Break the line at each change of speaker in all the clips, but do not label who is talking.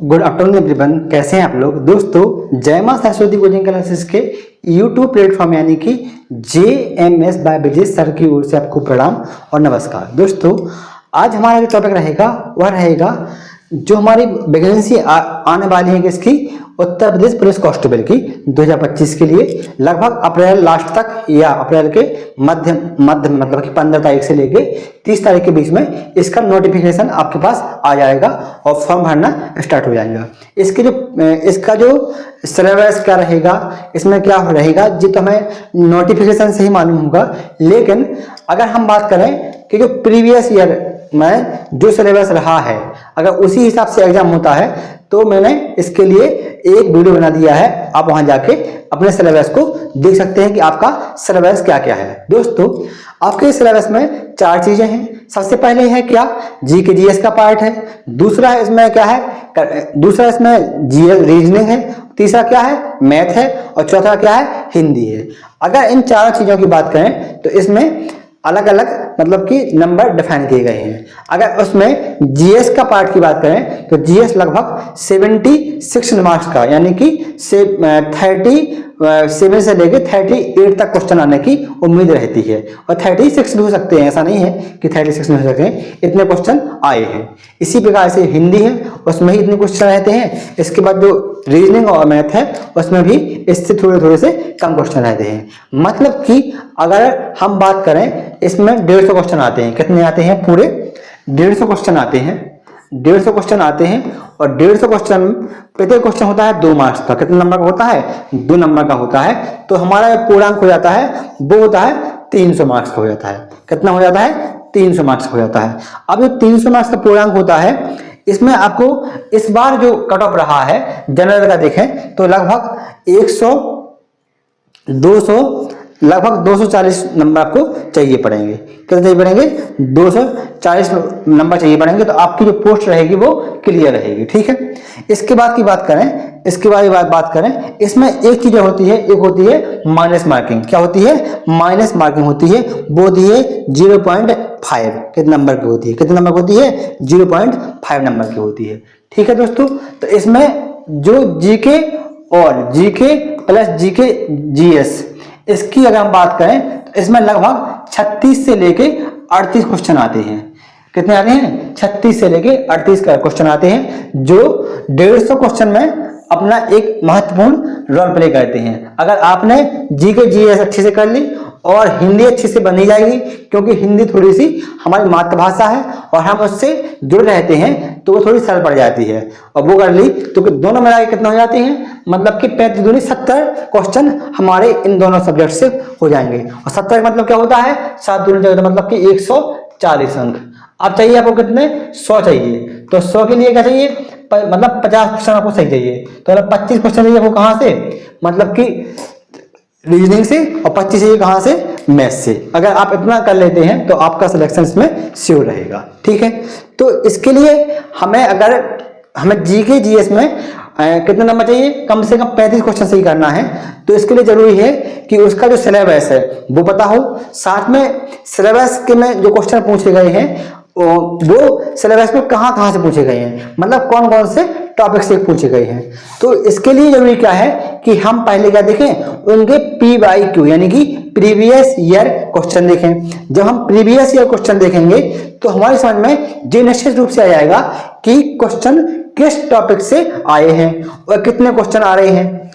Good afternoon everyone, कैसे हैं आप लोग। दोस्तों, जय मां सरस्वती कोचिंग क्लासेस के यूट्यूब प्लेटफॉर्म यानी कि JMS बाय ब्रिजेश सर की ओर से आपको प्रणाम और नमस्कार। दोस्तों, आज हमारा जो टॉपिक रहेगा वह रहेगा जो हमारी वैकेंसी आने वाली है किसकी, उत्तर प्रदेश पुलिस कांस्टेबल की 2025 के लिए लगभग अप्रैल लास्ट तक या अप्रैल के मध्य मतलब कि 15 तारीख से लेके 30 तारीख के बीच में इसका नोटिफिकेशन आपके पास आ जाएगा और फॉर्म भरना स्टार्ट हो जाएगा। इसका जो सिलेबस क्या रहेगा, इसमें क्या रहेगा जी, तो हमें नोटिफिकेशन से ही मालूम होगा। लेकिन अगर हम बात करें कि जो प्रीवियस ईयर में जो सिलेबस रहा है, अगर उसी हिसाब से एग्जाम होता है तो मैंने इसके लिए एक वीडियो बना दिया है। आप वहां जाके अपने सिलेबस को देख सकते हैं कि आपका सिलेबस क्या क्या है। दोस्तों, आपके सिलेबस में 4 चीजें हैं। सबसे पहले है क्या, जीके जीएस का पार्ट है। दूसरा है इसमें क्या है, दूसरा इसमें जीएस रीजनिंग है। तीसरा क्या है, मैथ है। और चौथा क्या है, हिंदी है। अगर इन 4 चीजों की बात करें तो इसमें अलग अलग मतलब कि नंबर डिफाइन किए गए हैं। अगर उसमें जीएस का पार्ट की बात करें तो जीएस लगभग 76 मार्क्स का यानी कि 37 से लेके 38 तक क्वेश्चन आने की उम्मीद रहती है। और 36 भी हो सकते हैं, ऐसा नहीं है कि 36 में हो सकते हैं, इतने क्वेश्चन आए हैं। इसी प्रकार से हिंदी है, उसमें ही इतने क्वेश्चन रहते हैं। इसके बाद जो रीजनिंग और मैथ है उसमें भी इससे थोड़े थोड़े से कम क्वेश्चन रहते हैं। मतलब कि अगर हम बात करें इसमें 150 क्वेश्चन आते हैं। कितने आते हैं, पूरे 150 क्वेश्चन आते हैं। 150 क्वेश्चन आते हैं और 150 क्वेश्चन, प्रत्येक क्वेश्चन होता है 2 मार्क्स का। कितने नंबर का होता है, 2 नंबर का होता है। तो हमारा पूर्णांक हो जाता है वो होता है 300 मार्क्स का हो जाता है। कितना हो जाता है, 300 मार्क्स हो जाता है। अब जो 300 मार्क्स का पूर्णांक होता है, इसमें आपको इस बार जो कट ऑफ रहा है जनरल का देखें तो लगभग 240 नंबर आपको चाहिए पड़ेंगे। कितने चाहिए पड़ेंगे, 240 नंबर चाहिए पड़ेंगे। तो आपकी जो पोस्ट रहेगी वो क्लियर रहेगी। ठीक है, इसके बाद बात करें इसमें एक चीज होती है, एक होती है माइनस मार्किंग। क्या होती है, माइनस मार्किंग होती है। वो होती है 0.5 कितने नंबर की होती है, कितने नंबर की होती है, 0.5 नंबर की होती है। ठीक है दोस्तों, तो इसमें जो जीके और जीके प्लस जीके जीएस, इसकी अगर हम बात करें तो इसमें लगभग 36 से लेके 38 क्वेश्चन आते हैं। कितने आते हैं, 36 से लेके 38 का क्वेश्चन आते हैं, जो 150 क्वेश्चन में अपना एक महत्वपूर्ण रोल प्ले करते हैं। अगर आपने जीके जीएस अच्छे से कर ली और हिंदी अच्छे से बनी जाएगी, क्योंकि हिंदी थोड़ी सी हमारी मातृभाषा है और हम उससे जुड़े रहते हैं तो वो थोड़ी सरल पड़ जाती है। और वो कर ली तो दोनों मिला के कितना हो जाते हैं, मतलब कि 35 दूनी 70 क्वेश्चन हमारे इन दोनों सब्जेक्ट से हो जाएंगे। और 70 का मतलब क्या होता है, 7 दूनी मतलब कि 140 अंक। अब चाहिए आपको कितने, 100 चाहिए। तो 100 के लिए क्या चाहिए, मतलब 50 क्वेश्चन आपको सही चाहिए। तो 25 क्वेश्चन चाहिए आपको कहाँ से, मतलब कि रीजनिंग से, और 25 चाहिए कहाँ से, मैथ से। अगर आप इतना कर लेते हैं तो आपका सिलेक्शन इसमें श्योर रहेगा। ठीक है, तो इसके लिए हमें जीके जीएस में कितने नंबर चाहिए, कम से कम 35 क्वेश्चन सही करना है। तो इसके लिए जरूरी है कि उसका जो सिलेबस है वो पता हो, साथ में सिलेबस के में जो क्वेश्चन पूछे गए हैं वो सिलेबस में कहाँ से पूछे गए हैं, मतलब कौन कौन से टॉपिक से पूछे गए हैं। तो इसके लिए जरूरी क्या है कि हम पहले क्या देखें, उनके PYQ यानी कि प्रीवियस ईयर क्वेश्चन देखें। जब हम प्रीवियस ईयर क्वेश्चन देखेंगे तो हमारी समझ में ये निश्चित रूप से आ जाएगा कि क्वेश्चन किस टॉपिक से आए हैं और कितने क्वेश्चन आ रहे हैं।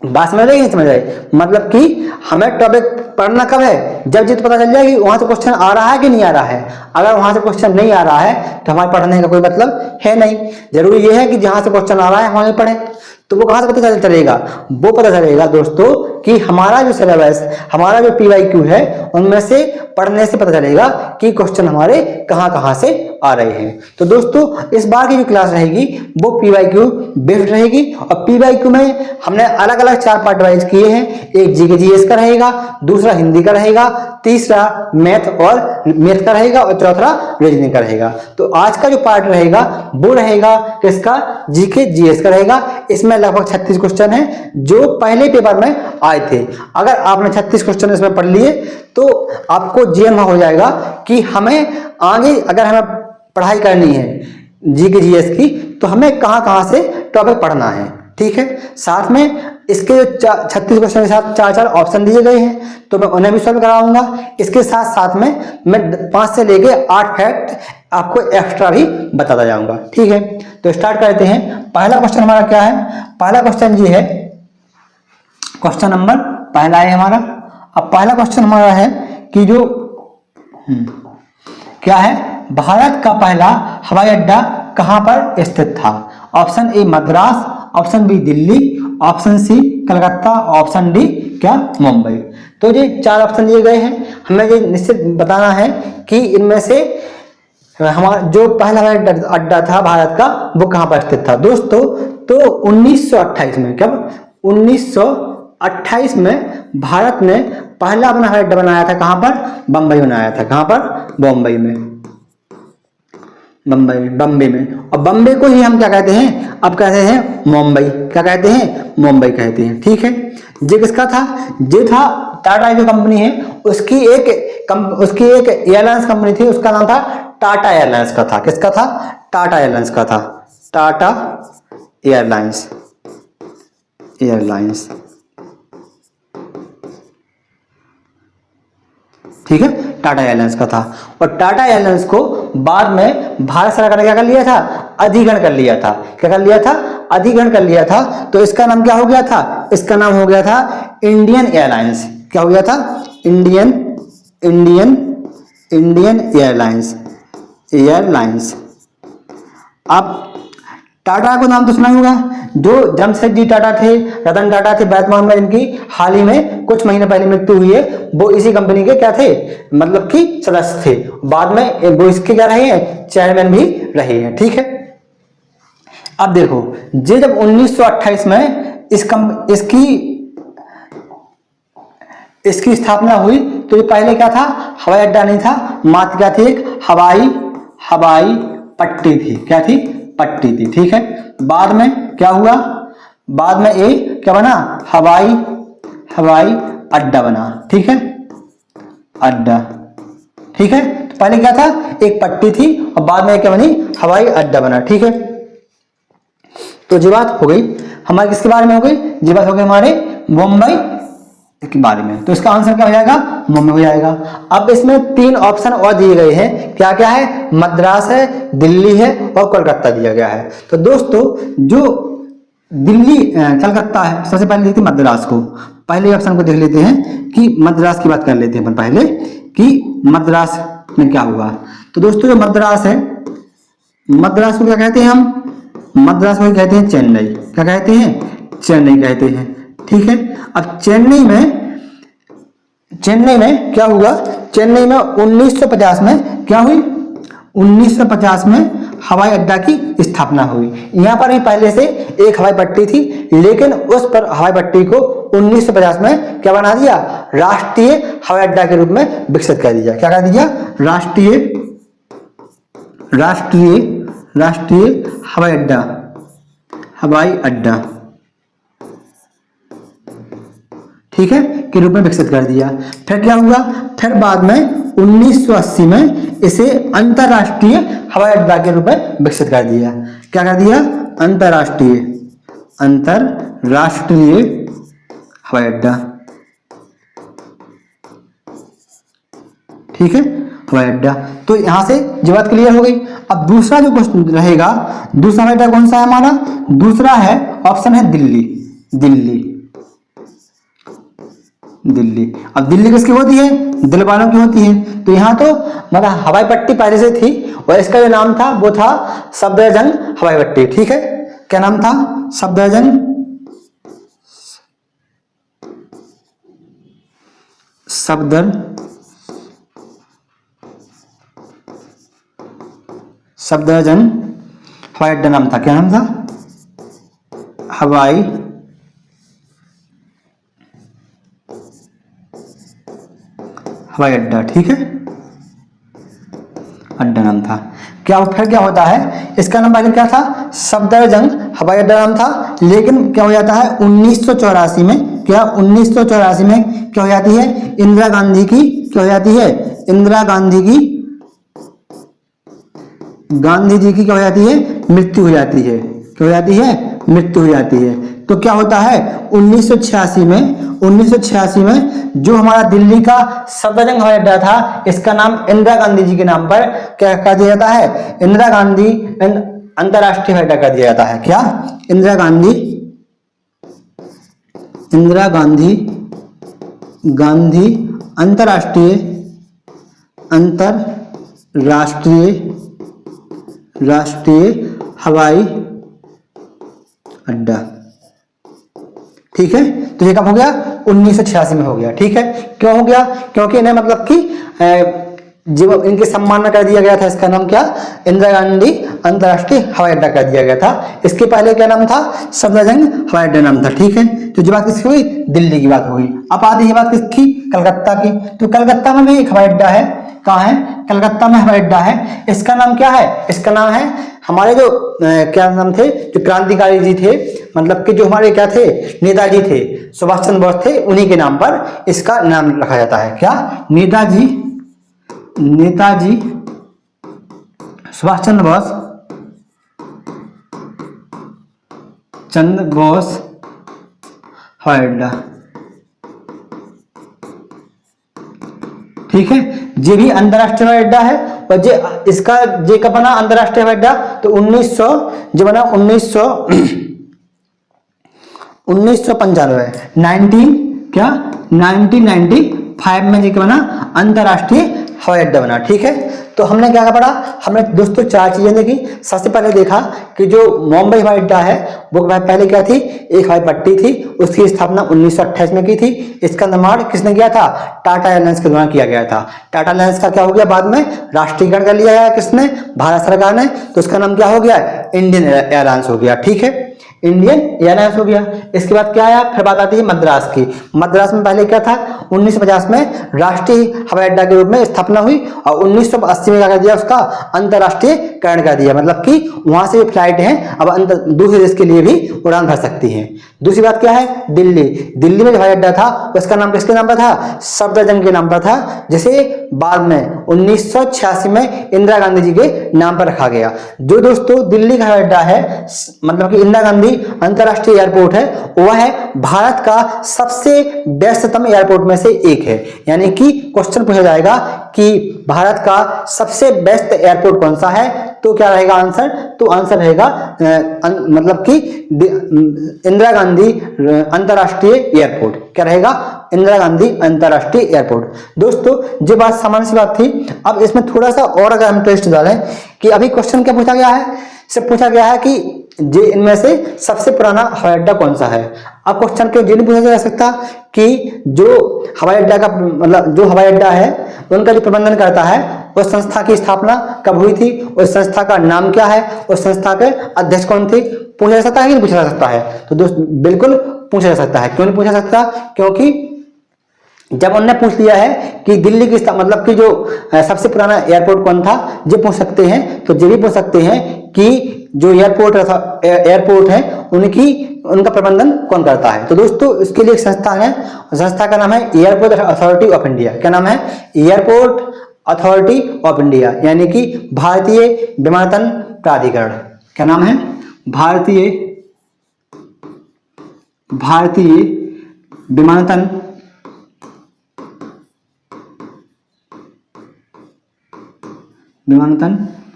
बात समझ रहे हैं, समझ रहे, मतलब कि हमें टॉपिक पढ़ना कब है, जब जित पता चल जाए कि वहां से क्वेश्चन आ रहा है कि नहीं आ रहा है। अगर वहां से क्वेश्चन नहीं आ रहा है तो हमारे पढ़ने का कोई मतलब है नहीं। जरूरी यह है कि जहां से क्वेश्चन आ रहा है वहां पढ़ें। तो वो कहां से पता चलेगा, वो पता चलेगा दोस्तों कि हमारा जो सिलेबस, हमारा जो PYQ है, उनमें से पढ़ने से पता चलेगा कि क्वेश्चन हमारे कहां से आ रहे हैं। तो दोस्तों, इस बार की जो क्लास रहेगी वो PYQ बेस्ड रहेगी। और PYQ में हमने अलग अलग 4 पार्ट वाइज किए हैं। एक जीके जीएस का रहेगा, दूसरा हिंदी का रहेगा, तीसरा मैथ का रहेगा और चौथा रीजनिंग का रहेगा। तो आज का जो पार्ट रहेगा वो रहेगा किसका, जीके जीएस का रहेगा। इसमें लगभग 36 क्वेश्चन हैं जो पहले पेपर में आए थे। अगर आपने 36 क्वेश्चन इसमें पढ़ लिए तो आपको जीएम हो जाएगा कि हमें आगे अगर हमें पढ़ाई करनी है जी के जीएस की, तो हमें कहाँ कहाँ से टॉपिक पढ़ना है, ठीक है। साथ में इसके जो 36 क्वेश्चन के साथ 4-4 ऑप्शन दिए गए हैं, तो मैं उन्हें भी सॉल्व कराऊंगा। इसके साथ साथ में मैं 5 से लेके 8 फैक्ट आपको एक्स्ट्रा भी बताता जाऊंगा, ठीक है। तो स्टार्ट करते हैं। पहला क्वेश्चन हमारा क्या है? पहला क्वेश्चन ये है, क्वेश्चन नंबर पहला है हमारा। अब पहला क्वेश्चन हमारा है कि जो क्या है, भारत का पहला हवाई अड्डा कहां पर स्थित था? Option A Madras, option B Delhi, option C Calcutta, option D क्या मुंबई। तो ये 4 ऑप्शन दिए गए हैं, हमें ये निश्चित बताना है कि इनमें से हमारा जो पहला हवाई अड्डा था भारत का वो कहां पर स्थित था दोस्तों। तो 1928 में, कब? 1928 में भारत ने पहला अपना हवाई अड्डा बनाया था। कहां पर? बम्बई बनाया था। कहां पर? बम्बई में। बम्बई में। और बम्बई को ही हम क्या कहते हैं? अब कहते हैं मुंबई। क्या कहते हैं? मुंबई कहते हैं, ठीक है। ये किसका था? ये था टाटा जो कंपनी है उसकी एक एयरलाइंस कंपनी थी, उसका नाम था टाटा एयरलाइंस का था। किसका था? टाटा एयरलाइंस का था। टाटा एयरलाइंस, ठीक है, टाटा एयरलाइंस का था। और टाटा एयरलाइंस को बाद में भारत सरकार ने क्या कर लिया था? अधिग्रहण कर लिया था। क्या कर लिया था? अधिग्रहण कर लिया था। तो इसका नाम क्या हो गया था? इसका नाम हो गया था इंडियन एयरलाइंस। क्या हो गया था? Indian airlines. अब टाटा को नाम तो सुना होगा, जो जमशेदजी टाटा थे, रतन टाटा थे, वर्तमान में इनकी हाल ही में कुछ महीने पहले मृत्यु हुई है, वो इसी कंपनी के क्या थे? मतलब कि सदस्य थे। बाद में वो इसके क्या रहे हैं? चेयरमैन भी रहे हैं, ठीक है। अब देखो, ये जब 1928 में इसकी स्थापना हुई, तो ये पहले क्या था? हवाई अड्डा नहीं था, मात्र क्या थी? एक हवाई पट्टी थी। क्या थी? पट्टी थी, ठीक है। बाद में क्या हुआ? बाद में ये क्या बना? हवाई अड्डा बना, ठीक है, अड्डा, ठीक है। तो पहले क्या था? एक पट्टी थी और बाद में क्या बनी? हवाई अड्डा बना, ठीक है। तो ये बात हो गई हमारे किसके बारे में हो गई? ये बात हो गई हमारे मुंबई के बारे में। तो इसका आंसर क्या हो जाएगा? मुंबई हो जाएगा। अब इसमें 3 ऑप्शन और दिए गए हैं। क्या क्या है? मद्रास है, दिल्ली है और कोलकाता दिया गया है। तो दोस्तों, जो दिल्ली कलकत्ता है, सबसे पहले देखते हैं मद्रास को। पहले ऑप्शन को देख लेते हैं कि मद्रास की बात कर लेते हैं अपन पहले कि मद्रास में क्या हुआ। तो दोस्तों, जो मद्रास है, मद्रास को क्या कहते हैं हम? मद्रास को कहते हैं चेन्नई। क्या कहते हैं? चेन्नई कहते हैं, ठीक है। अब चेन्नई में क्या हुआ? चेन्नई में 1950 में क्या हुई? 1950 में हवाई अड्डा की स्थापना हुई। यहां पर भी पहले से एक हवाई पट्टी थी, लेकिन उस पर हवाई पट्टी को 1950 में क्या बना दिया? राष्ट्रीय हवाई अड्डा के रूप में विकसित कर दिया। क्या कर दिया? राष्ट्रीय हवाई अड्डा, ठीक है, के रूप में विकसित कर दिया। फिर क्या हुआ? फिर बाद में 1980 में इसे अंतरराष्ट्रीय हवाई अड्डा के रूप में विकसित कर दिया। क्या कर दिया? अंतरराष्ट्रीय हवाई अड्डा, ठीक है, हवाई अड्डा। तो यहां से ये बात क्लियर हो गई। अब दूसरा जो क्वेश्चन रहेगा, दूसरा हवाई अड्डा कौन सा है हमारा? दूसरा है, ऑप्शन है दिल्ली। अब दिल्ली किसकी होती है? दिल वालों की होती है। तो यहाँ तो मतलब हवाई पट्टी पहले से थी और इसका जो नाम था वो था सफदरजंग हवाई पट्टी, ठीक है। क्या नाम था? सफदरजंग हवाई अड्डा नाम था। क्या नाम था? हवाई अड्डा, ठीक है, अड्डा नाम था। क्या फिर क्या होता है? इसका नाम पहले क्या था? सफदरजंग हवाई अड्डा नाम था, लेकिन क्या हो जाता है 1984 में? क्या 1984 में क्या हो जाती है? इंदिरा गांधी की क्या हो जाती है? इंदिरा गांधी की गांधी जी की क्या हो जाती है, मृत्यु हो जाती है। क्या हो जाती है, मृत्यु हो जाती है। तो क्या होता है 1986 में जो हमारा दिल्ली का सफदरजंग हवाई अड्डा था, इसका नाम इंदिरा गांधी जी के नाम पर क्या कर दिया जाता है, इंदिरा गांधी अंतरराष्ट्रीय हवाई अड्डा कर दिया जाता है। क्या, इंदिरा गांधी राष्ट्रीय हवाई अड्डा। ठीक है, तो ये कब हो गया, 1986 में हो गया। ठीक है, क्यों हो गया, क्योंकि इन्हें मतलब कि जो इनके सम्मान में कर दिया गया था, इसका नाम क्या, इंदिरा गांधी अंतरराष्ट्रीय हवाई अड्डा कर दिया गया था। इसके पहले क्या नाम था, सफदरजंग हवाई अड्डा नाम था। ठीक है, तो जो बात किसकी हुई, दिल्ली की बात हुई। अब आती है बात किसकी, कलकत्ता की। तो कलकत्ता में भी एक हवाई अड्डा है। कहाँ है, कलकत्ता में हवाई अड्डा है। इसका नाम क्या है, इसका नाम है हमारे जो क्या नाम थे, जो क्रांतिकारी जी थे, मतलब कि जो हमारे क्या थे, नेताजी थे, सुभाष चंद्र बोस थे, उन्हीं के नाम पर इसका नाम रखा जाता है। क्या, नेताजी सुभाष चंद्र बोस हवाई अड्डा। ठीक है, ये भी अंतरराष्ट्रीय हवाई अड्डा है। और जे इसका जे कब बना अंतरराष्ट्रीय हवाई अड्डा, तो 1900 जो बना 1995 1995 में जी बना अंतरराष्ट्रीय हवाई अड्डा बना। ठीक है, तो हमने क्या पढ़ा, हमने दोस्तों 4 चीजें देखी। सबसे पहले देखा कि जो मुंबई हवाई अड्डा है वो पहले क्या थी, एक हवाई पट्टी थी, उसकी स्थापना 1928 में की थी। इसका निर्माण किसने किया था, टाटा एयरलाइंस के द्वारा किया गया था। टाटा एयरलाइंस का क्या हो गया, बाद में राष्ट्रीयकरण कर लिया गया किसने, भारत सरकार ने। तो उसका नाम क्या हो गया, इंडियन एयरलाइंस हो गया। ठीक है, इंडियन एयरलाइंस हो गया। इसके बाद क्या आया, फिर बात आती है मद्रास की। मद्रास में पहले क्या था, 1950 में राष्ट्रीय हवाई अड्डा के रूप में स्थापना हुई और 1980 में क्या कर दिया, उसका अंतरराष्ट्रीयकरण कर दिया। मतलब कि वहां से फ्लाइट हैं अब दूसरे देश के लिए भी उड़ान भर सकती हैं। दूसरी बात क्या है, दिल्ली में जो हवाई अड्डा था उसका नाम किसके नाम पर था, सफदरजंग के नाम पर था, जिसे बाद में 1986 में इंदिरा गांधी जी के नाम पर रखा गया। जो दोस्तों दिल्ली का हवाई अड्डा है, मतलब कि इंदिरा गांधी अंतरराष्ट्रीय एयरपोर्ट है, वह है भारत का सबसे व्यस्ततम एयरपोर्ट में से एक है। यानी कि क्वेश्चन पूछा जाएगा कि भारत का सबसे व्यस्त एयरपोर्ट कौन सा है, तो क्या रहेगा आंसर, तो आंसर रहेगा मतलब कि इंदिरा गांधी अंतरराष्ट्रीय एयरपोर्ट। क्या रहेगा, इंदिरा गांधी अंतरराष्ट्रीय एयरपोर्ट। दोस्तों जो बात सामान्य सी बात थी, अब इसमें थोड़ा सा और अगर हम ट्विस्ट डालें कि अभी क्वेश्चन क्या पूछा गया है, सिर्फ पूछा गया है कि जे इनमें से सबसे पुराना हवाई अड्डा कौन सा है। अब क्वेश्चन क्यों ये नहीं पूछा जा सकता कि जो हवाई अड्डा का मतलब जो हवाई अड्डा है उनका जो प्रबंधन करता है, उस संस्था की स्थापना कब हुई थी, उस संस्था का नाम क्या है, उस संस्था के अध्यक्ष कौन थे, पूछा जा सकता है कि नहीं पूछा जा सकता है। तो दोस्त बिल्कुल पूछा जा सकता है। क्यों नहीं पूछा सकता, क्योंकि जब उन्होंने पूछ लिया है कि दिल्ली की मतलब कि जो सबसे पुराना एयरपोर्ट कौन था, ये पूछ सकते हैं। तो ये भी पूछ सकते हैं कि जो एयरपोर्ट है उनका प्रबंधन कौन करता है। तो दोस्तों इसके लिए एक संस्था है, संस्था का नाम है एयरपोर्ट अथॉरिटी ऑफ इंडिया। क्या नाम है, एयरपोर्ट अथॉरिटी ऑफ इंडिया, यानी कि भारतीय विमानन प्राधिकरण। क्या नाम है, भारतीय विमानन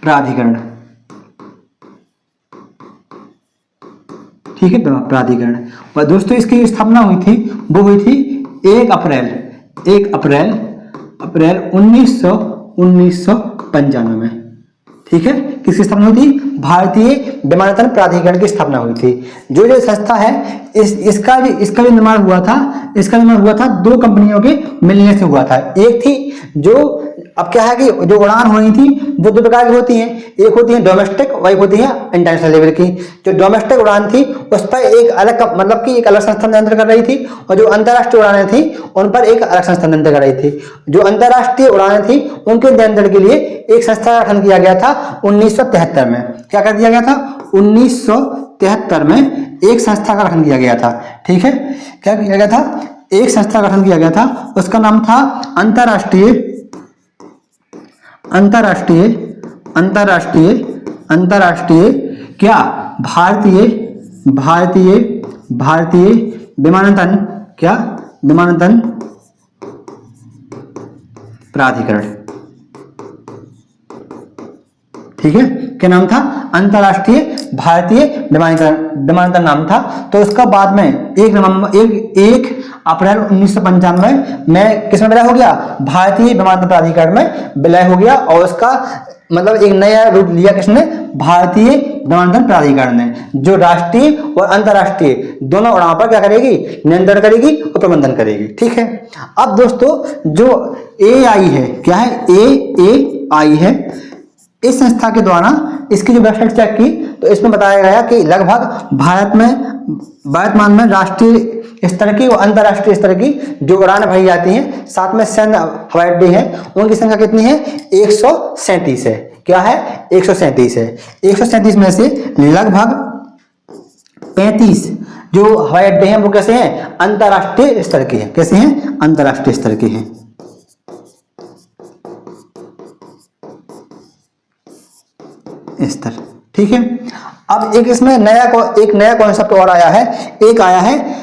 प्राधिकरण। ठीक है, प्राधिकरण। और दोस्तों इसकी स्थापना हुई थी, वो हुई थी 1 अप्रैल 1995 में। ठीक है, किसकी स्थापना हुई थी, भारतीय विमानन प्राधिकरण की स्थापना हुई थी। जो संस्था है इसका जो निर्माण हुआ था, इसका निर्माण हुआ था 2 कंपनियों के मिलने से हुआ था। एक थी जो अब क्या है कि जो उड़ान हो रही थी वो 2 प्रकार की होती हैं, एक होती है डोमेस्टिक और एक होती है इंटरनेशनल लेवल की। जो डोमेस्टिक उड़ान थी उस पर एक अलग मतलब कि एक अलग संस्था नियंत्रण कर रही थी, और जो अंतरराष्ट्रीय उड़ानें थी उन पर एक अलग संस्था नियंत्रण कर रही थी। जो अंतरराष्ट्रीय उड़ानें थी उनके नियंत्रण के लिए एक संस्था का गठन किया गया था 1973 में। क्या कर दिया गया था, 1973 में एक संस्था का गठन किया गया था। ठीक है, क्या किया गया था, एक संस्था का गठन किया गया था, उसका नाम था अंतरराष्ट्रीय अंतरराष्ट्रीय अंतरराष्ट्रीय क्या भारतीय भारतीय भारतीय विमानन क्या विमानन प्राधिकरण। ठीक है, क्या नाम था? अंतरराष्ट्रीय भारतीय विमानन नाम था। तो उसका बाद में 1 अप्रैल 1995 में किसमें विलय हो गया? भारतीय विमानन प्राधिकरण में विलय हो गया। और उसका मतलब एक नया रूप लिया किसने? भारतीय विमानन प्राधिकरण ने, जो राष्ट्रीय और अंतरराष्ट्रीय दोनों उड़ानों पर क्या करेगी? नियंत्रण करेगी और प्रबंधन करेगी। ठीक है, अब दोस्तों जो AI है, क्या है? AI है, इस संस्था के द्वारा इसकी जो वेबसाइट चेक की तो इसमें बताया गया कि लगभग भारत में वर्तमान में राष्ट्रीय स्तर की और अंतरराष्ट्रीय स्तर की जो उड़ान भरी जाती हैं, साथ में सैन्य हवाई अड्डे हैं, उनकी संख्या कितनी है? 137 है। क्या है? 137 है। 137 में से लगभग 35 जो हवाई अड्डे हैं वो कैसे हैं? अंतरराष्ट्रीय स्तर के हैं। कैसे हैं? अंतरराष्ट्रीय स्तर के हैं। स्तर। ठीक है, अब एक इसमें एक नया कॉन्सेप्ट और आया है। एक आया है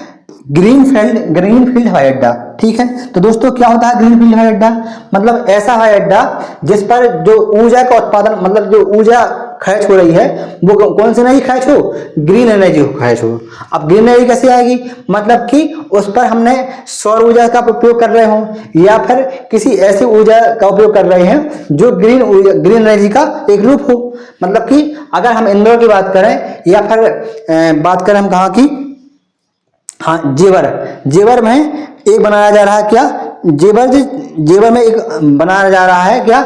ग्रीनफील्ड हवाई अड्डा। ठीक है, तो दोस्तों क्या होता है ग्रीनफील्ड हवाई अड्डा? मतलब ऐसा हवाई अड्डा जिस पर जो ऊर्जा का उत्पादन, मतलब जो ऊर्जा खर्च हो रही है वो कौन सी एनर्जी खर्च हो? ग्रीन एनर्जी खर्च हो। अब ग्रीन एनर्जी कैसे आएगी? मतलब कि उस पर हमने सौर ऊर्जा का उपयोग कर रहे हो या फिर किसी ऐसी ऊर्जा का उपयोग कर रहे हैं जो ग्रीन एनर्जी का एक रूप हो। मतलब कि अगर हम इंदौर की बात करें या फिर बात करें हम कहाँ की? हाँ, जेवर में एक बनाया जा रहा है। क्या? जेवर में एक बनाया जा रहा है। क्या?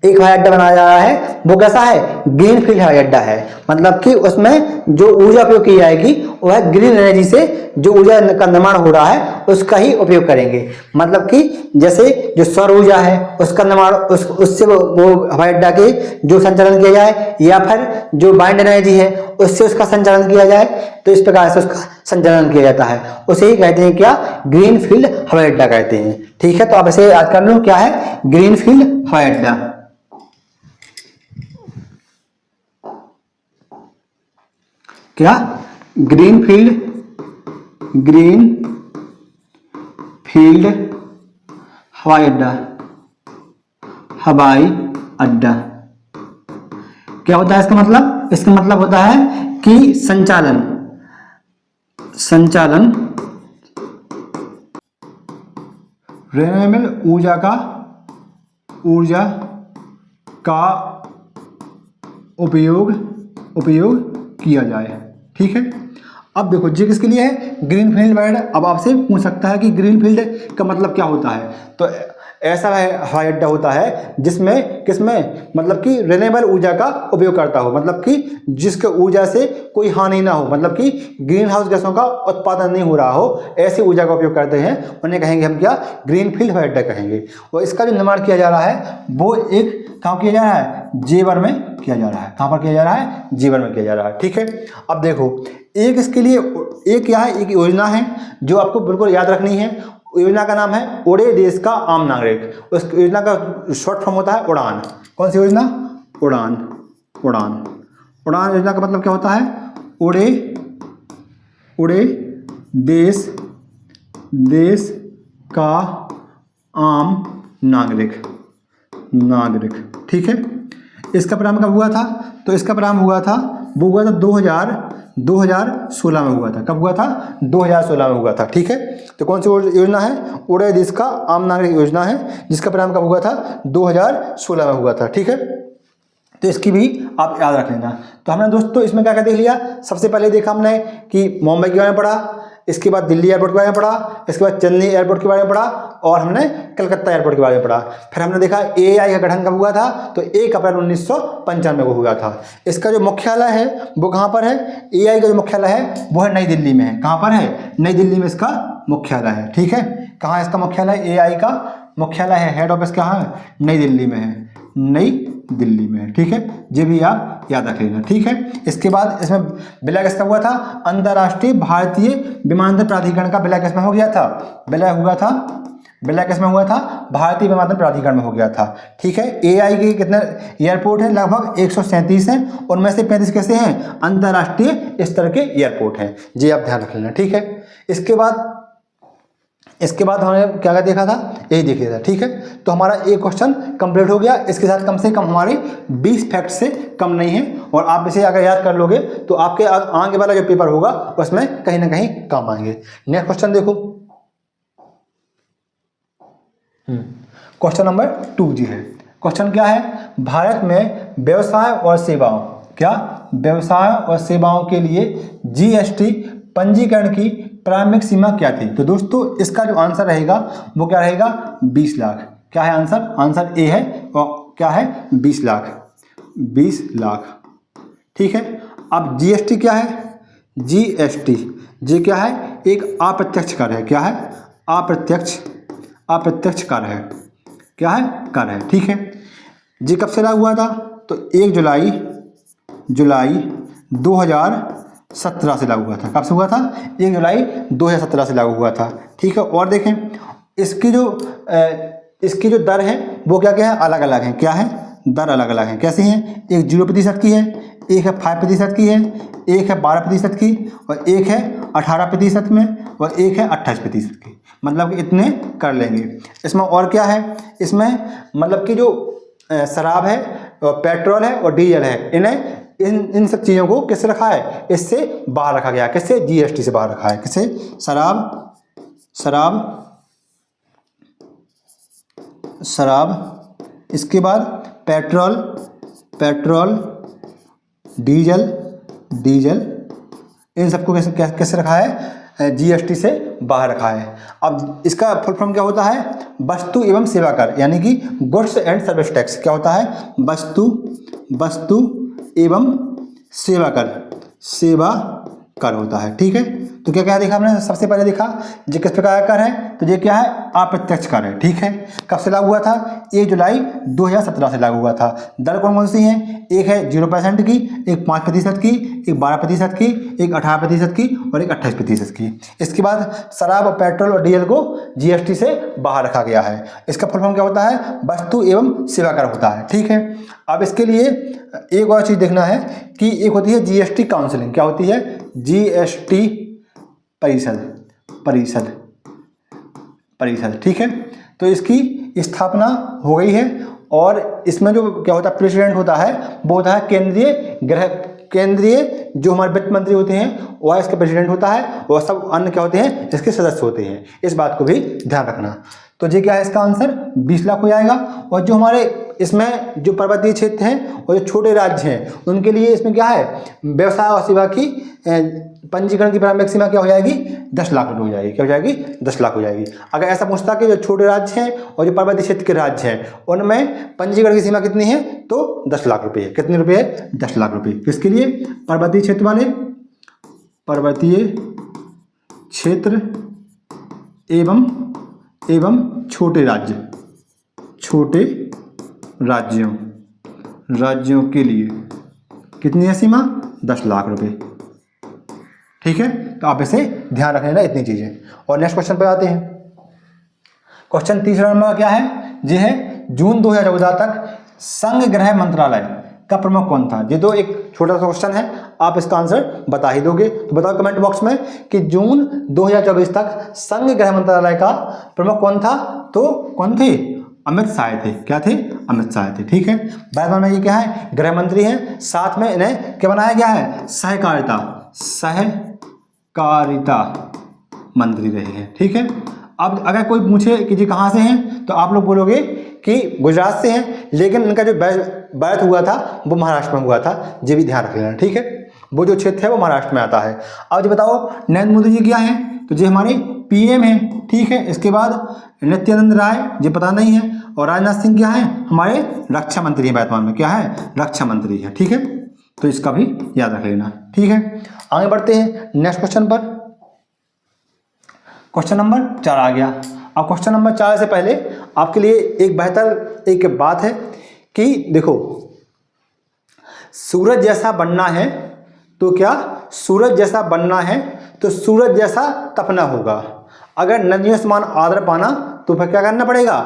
एक हवाई अड्डा बनाया जा रहा है। वो कैसा है? ग्रीनफील्ड हवाई अड्डा है। मतलब कि उसमें जो ऊर्जा उपयोग की जाएगी वह ग्रीन एनर्जी से जो ऊर्जा का निर्माण हो रहा है उसका ही उपयोग करेंगे। मतलब कि जैसे जो सौर ऊर्जा है उसका निर्माण उससे वो हवाई अड्डा के जो संचालन किया जाए, या फिर जो बाइंड एनर्जी है उससे उसका संचालन किया जाए, तो इस प्रकार से उसका संचालन किया जाता है। उसे ही कहते हैं क्या? ग्रीनफील्ड हवाई अड्डा कहते हैं। ठीक है, तो आप इसे याद कर लो, क्या है? ग्रीनफील्ड हवाई अड्डा। क्या? ग्रीनफील्ड हवाई अड्डा। हवाई अड्डा क्या होता है इसका मतलब? इसका मतलब होता है कि संचालन रिन्यूएबल ऊर्जा का उपयोग किया जाए। ठीक है, अब देखो जी किसके लिए है? ग्रीनफील्ड हवाई अड्डा। अब आपसे पूछ सकता है कि ग्रीनफील्ड का मतलब क्या होता है? तो ऐसा हवाई अड्डा होता है जिसमें किसमें मतलब कि रिन्यूएबल ऊर्जा का उपयोग करता हो, मतलब कि जिसके ऊर्जा से कोई हानि ना हो, मतलब कि ग्रीन हाउस गैसों का उत्पादन नहीं हो रहा हो, ऐसी ऊर्जा का उपयोग करते हैं, उन्हें कहेंगे हम क्या? ग्रीनफील्ड हवाई अड्डा कहेंगे। और इसका जो निर्माण किया जा रहा है वो एक कहाँ किया जा रहा है? जेवर में किया जा रहा है। कहाँ पर किया जा रहा है? जेवर में किया जा रहा है। ठीक है, अब देखो एक इसके लिए एक क्या है? एक योजना है जो आपको बिल्कुल याद रखनी है। योजना का नाम है उड़े देश का आम नागरिक। उस योजना का शॉर्ट फॉर्म होता है उड़ान। कौन सी योजना? उड़ान योजना का मतलब क्या होता है? उड़े देश का आम नागरिक। ठीक है, इसका प्रारंभ कब हुआ था? तो इसका प्रारंभ हुआ था 2016 में हुआ था। कब हुआ था? 2016 में हुआ था। ठीक है, तो कौन सी योजना है? उड़े देश का आम नागरिक योजना है, जिसका प्रारंभ कब हुआ था? 2016 में हुआ था। ठीक है, तो इसकी भी आप याद रख लेना। तो हमने दोस्तों इसमें क्या क्या देख लिया? सबसे पहले देखा हमने कि मुंबई के बारे में पढ़ा, इसके बाद दिल्ली एयरपोर्ट के बारे में पढ़ा, इसके बाद चेन्नई एयरपोर्ट के बारे में पढ़ा, और हमने कलकत्ता एयरपोर्ट के बारे में पढ़ा। फिर हमने देखा AI का गठन कब हुआ था? तो 1 अप्रैल 1995 को हुआ था। इसका जो मुख्यालय है वो कहाँ पर है? AI का जो मुख्यालय है वो है नई दिल्ली में है। कहाँ पर है? नई दिल्ली में इसका मुख्यालय है। ठीक है, कहाँ है इसका मुख्यालय? AI का मुख्यालय है, हेड ऑफिस कहाँ है? नई दिल्ली में है। दिल्ली में। ठीक है, ये भी आप याद रख लेना। ठीक है, इसके बाद इसमें विलय किसका हुआ था? अंतर्राष्ट्रीय भारतीय विमानन प्राधिकरण का विलय किसमें हो गया था? विलय हुआ था विलय किसमें हुआ था? भारतीय विमानन प्राधिकरण में हो गया था। ठीक है, AI के कितने एयरपोर्ट हैं? लगभग 137 हैं, उनमें से 35 कैसे हैं? अंतर्राष्ट्रीय स्तर के एयरपोर्ट हैं। जी आप ध्यान रख लेना। ठीक है, इसके बाद हमने क्या क्या देखा था? यही देख लिया था। ठीक है, तो हमारा एक क्वेश्चन कंप्लीट हो गया। इसके साथ कम से कम हमारे 20 फैक्ट से कम नहीं है, और आप इसे अगर याद कर लोगे तो आपके आगे वाला जो पेपर होगा उसमें कहीं ना कहीं काम आएंगे। नेक्स्ट क्वेश्चन देखो, क्वेश्चन नंबर 2 जी है। क्वेश्चन क्या है? भारत में व्यवसाय और सेवाओं, क्या व्यवसाय और सेवाओं के लिए GST पंजीकरण की प्रारंभिक सीमा क्या थी? तो दोस्तों इसका जो आंसर रहेगा वो क्या रहेगा? 20 लाख। क्या है आंसर? आंसर ए है, और क्या है? 20 लाख। 20 लाख। ठीक है, अब GST क्या है? GST जी क्या है? एक अप्रत्यक्ष कर है। क्या है? अप्रत्यक्ष कर है। क्या है? कर है। ठीक है, जी कब से लागू हुआ था? तो 1 जुलाई 2017 से लागू हुआ था। कब से हुआ था? 1 जुलाई 2017 से लागू हुआ था। ठीक है, और देखें इसकी जो दर है वो क्या क्या है? अलग अलग है। क्या है? दर अलग अलग है। कैसी हैं? एक 0% की है, एक है 5% की है, एक है 12% की, और एक है 18% में, और एक है 28% की। मतलब इतने कर लेंगे। इसमें और क्या है? इसमें मतलब कि जो शराब है, पेट्रोल है और डीजल है, इन्हें इन सब चीज़ों को किससे रखा है? इससे बाहर रखा गया। किससे? GST से बाहर रखा है। किससे? शराब, इसके बाद पेट्रोल, डीजल, इन सबको कैसे रखा है? GST से बाहर रखा है। अब इसका फुल फॉर्म क्या होता है? वस्तु एवं सेवा कर, यानी कि गुड्स एंड सर्विस टैक्स। क्या होता है? वस्तु एवं सेवा कर होता है। ठीक है, तो क्या क्या देखा हमने? सबसे पहले देखा ये किस प्रकार का कर है? तो ये क्या है? अप्रत्यक्ष कर है। ठीक है, कब से लागू हुआ था? 1 जुलाई 2017 से लागू हुआ था। दर कौन कौन सी हैं? एक है 0% की, एक 5% की, एक 12% की, एक 18% की, और एक 28% की। इसके बाद शराब और पेट्रोल और डीजल को GST से बाहर रखा गया है। इसका फुल फॉर्म क्या होता है? वस्तु एवं सेवा कर होता है। ठीक है, अब इसके लिए एक और चीज़ देखना है कि एक होती है GST काउंसिलिंग। क्या होती है? GST परिषद। ठीक है, तो इसकी स्थापना हो गई है, और इसमें जो क्या होता है? प्रेसिडेंट होता है वो होता है केंद्रीय जो हमारे वित्त मंत्री होते हैं वह इसका प्रेसिडेंट होता है, और सब अन्य क्या होते हैं? इसके सदस्य होते हैं। इस बात को भी ध्यान रखना। तो ये क्या है? इसका आंसर 20 लाख हो जाएगा। और जो हमारे इसमें जो पर्वतीय क्षेत्र हैं और जो छोटे राज्य हैं उनके लिए इसमें क्या है? व्यवसाय और सेवा की पंजीकरण की प्रारंभिक सीमा क्या हो जाएगी? 10 लाख रुपये हो जाएगी। क्या हो जाएगी? 10 लाख हो जाएगी। अगर ऐसा पूछता कि जो छोटे राज्य हैं और जो पर्वतीय क्षेत्र के राज्य हैं उनमें पंजीकरण की सीमा कितनी है? तो 10 लाख रुपये है। कितने रुपये है? 10 लाख रुपये। किसके लिए? पर्वतीय क्षेत्र वाले, पर्वतीय क्षेत्र एवं छोटे राज्यों के लिए कितनी है सीमा? 10 लाख रुपए। ठीक है, तो आप इसे ध्यान रख लेना, इतनी चीजें। और नेक्स्ट क्वेश्चन पर आते हैं। क्वेश्चन तीसरा नंबर क्या है? ये है जून 2014 तक संघ गृह मंत्रालय का प्रमुख कौन था? ये तो एक छोटा सा क्वेश्चन है, आप इसका आंसर बता ही दोगे। तो बताओ कमेंट बॉक्स में कि जून 2024 तक संघ गृह मंत्रालय का प्रमुख कौन था? तो कौन थे? अमित शाह थे। क्या थे? अमित शाह थे। ठीक है, वर्तमान में ये क्या है? गृह मंत्री हैं। साथ में इन्हें क्या बनाया गया है? सहकारिता मंत्री रहे हैं। ठीक है, अब अगर कोई पूछे कि जी कहाँ से हैं तो आप लोग बोलोगे कि गुजरात से हैं, लेकिन इनका जो बर्थ हुआ था वो महाराष्ट्र में हुआ था। ये भी ध्यान रख लेना। ठीक है, वो जो क्षेत्र है वो महाराष्ट्र में आता है। अब जो बताओ नरेंद्र मोदी जी क्या हैं? तो ये हमारे PM हैं। ठीक है, इसके बाद नित्यानंद राय, ये पता नहीं है, और राजनाथ सिंह क्या है? हमारे रक्षा मंत्री हैं। वर्तमान में क्या है? रक्षा मंत्री है। ठीक है, तो इसका भी याद रख लेना। ठीक है, आगे बढ़ते हैं नेक्स्ट क्वेश्चन पर। क्वेश्चन नंबर 4 आ गया। अब क्वेश्चन नंबर 4 से पहले आपके लिए एक बात है कि देखो, सूरज जैसा बनना है तो क्या? सूरज जैसा बनना है तो सूरज जैसा तपना होगा। अगर नदियों समान आदर पाना तो फिर क्या करना पड़ेगा,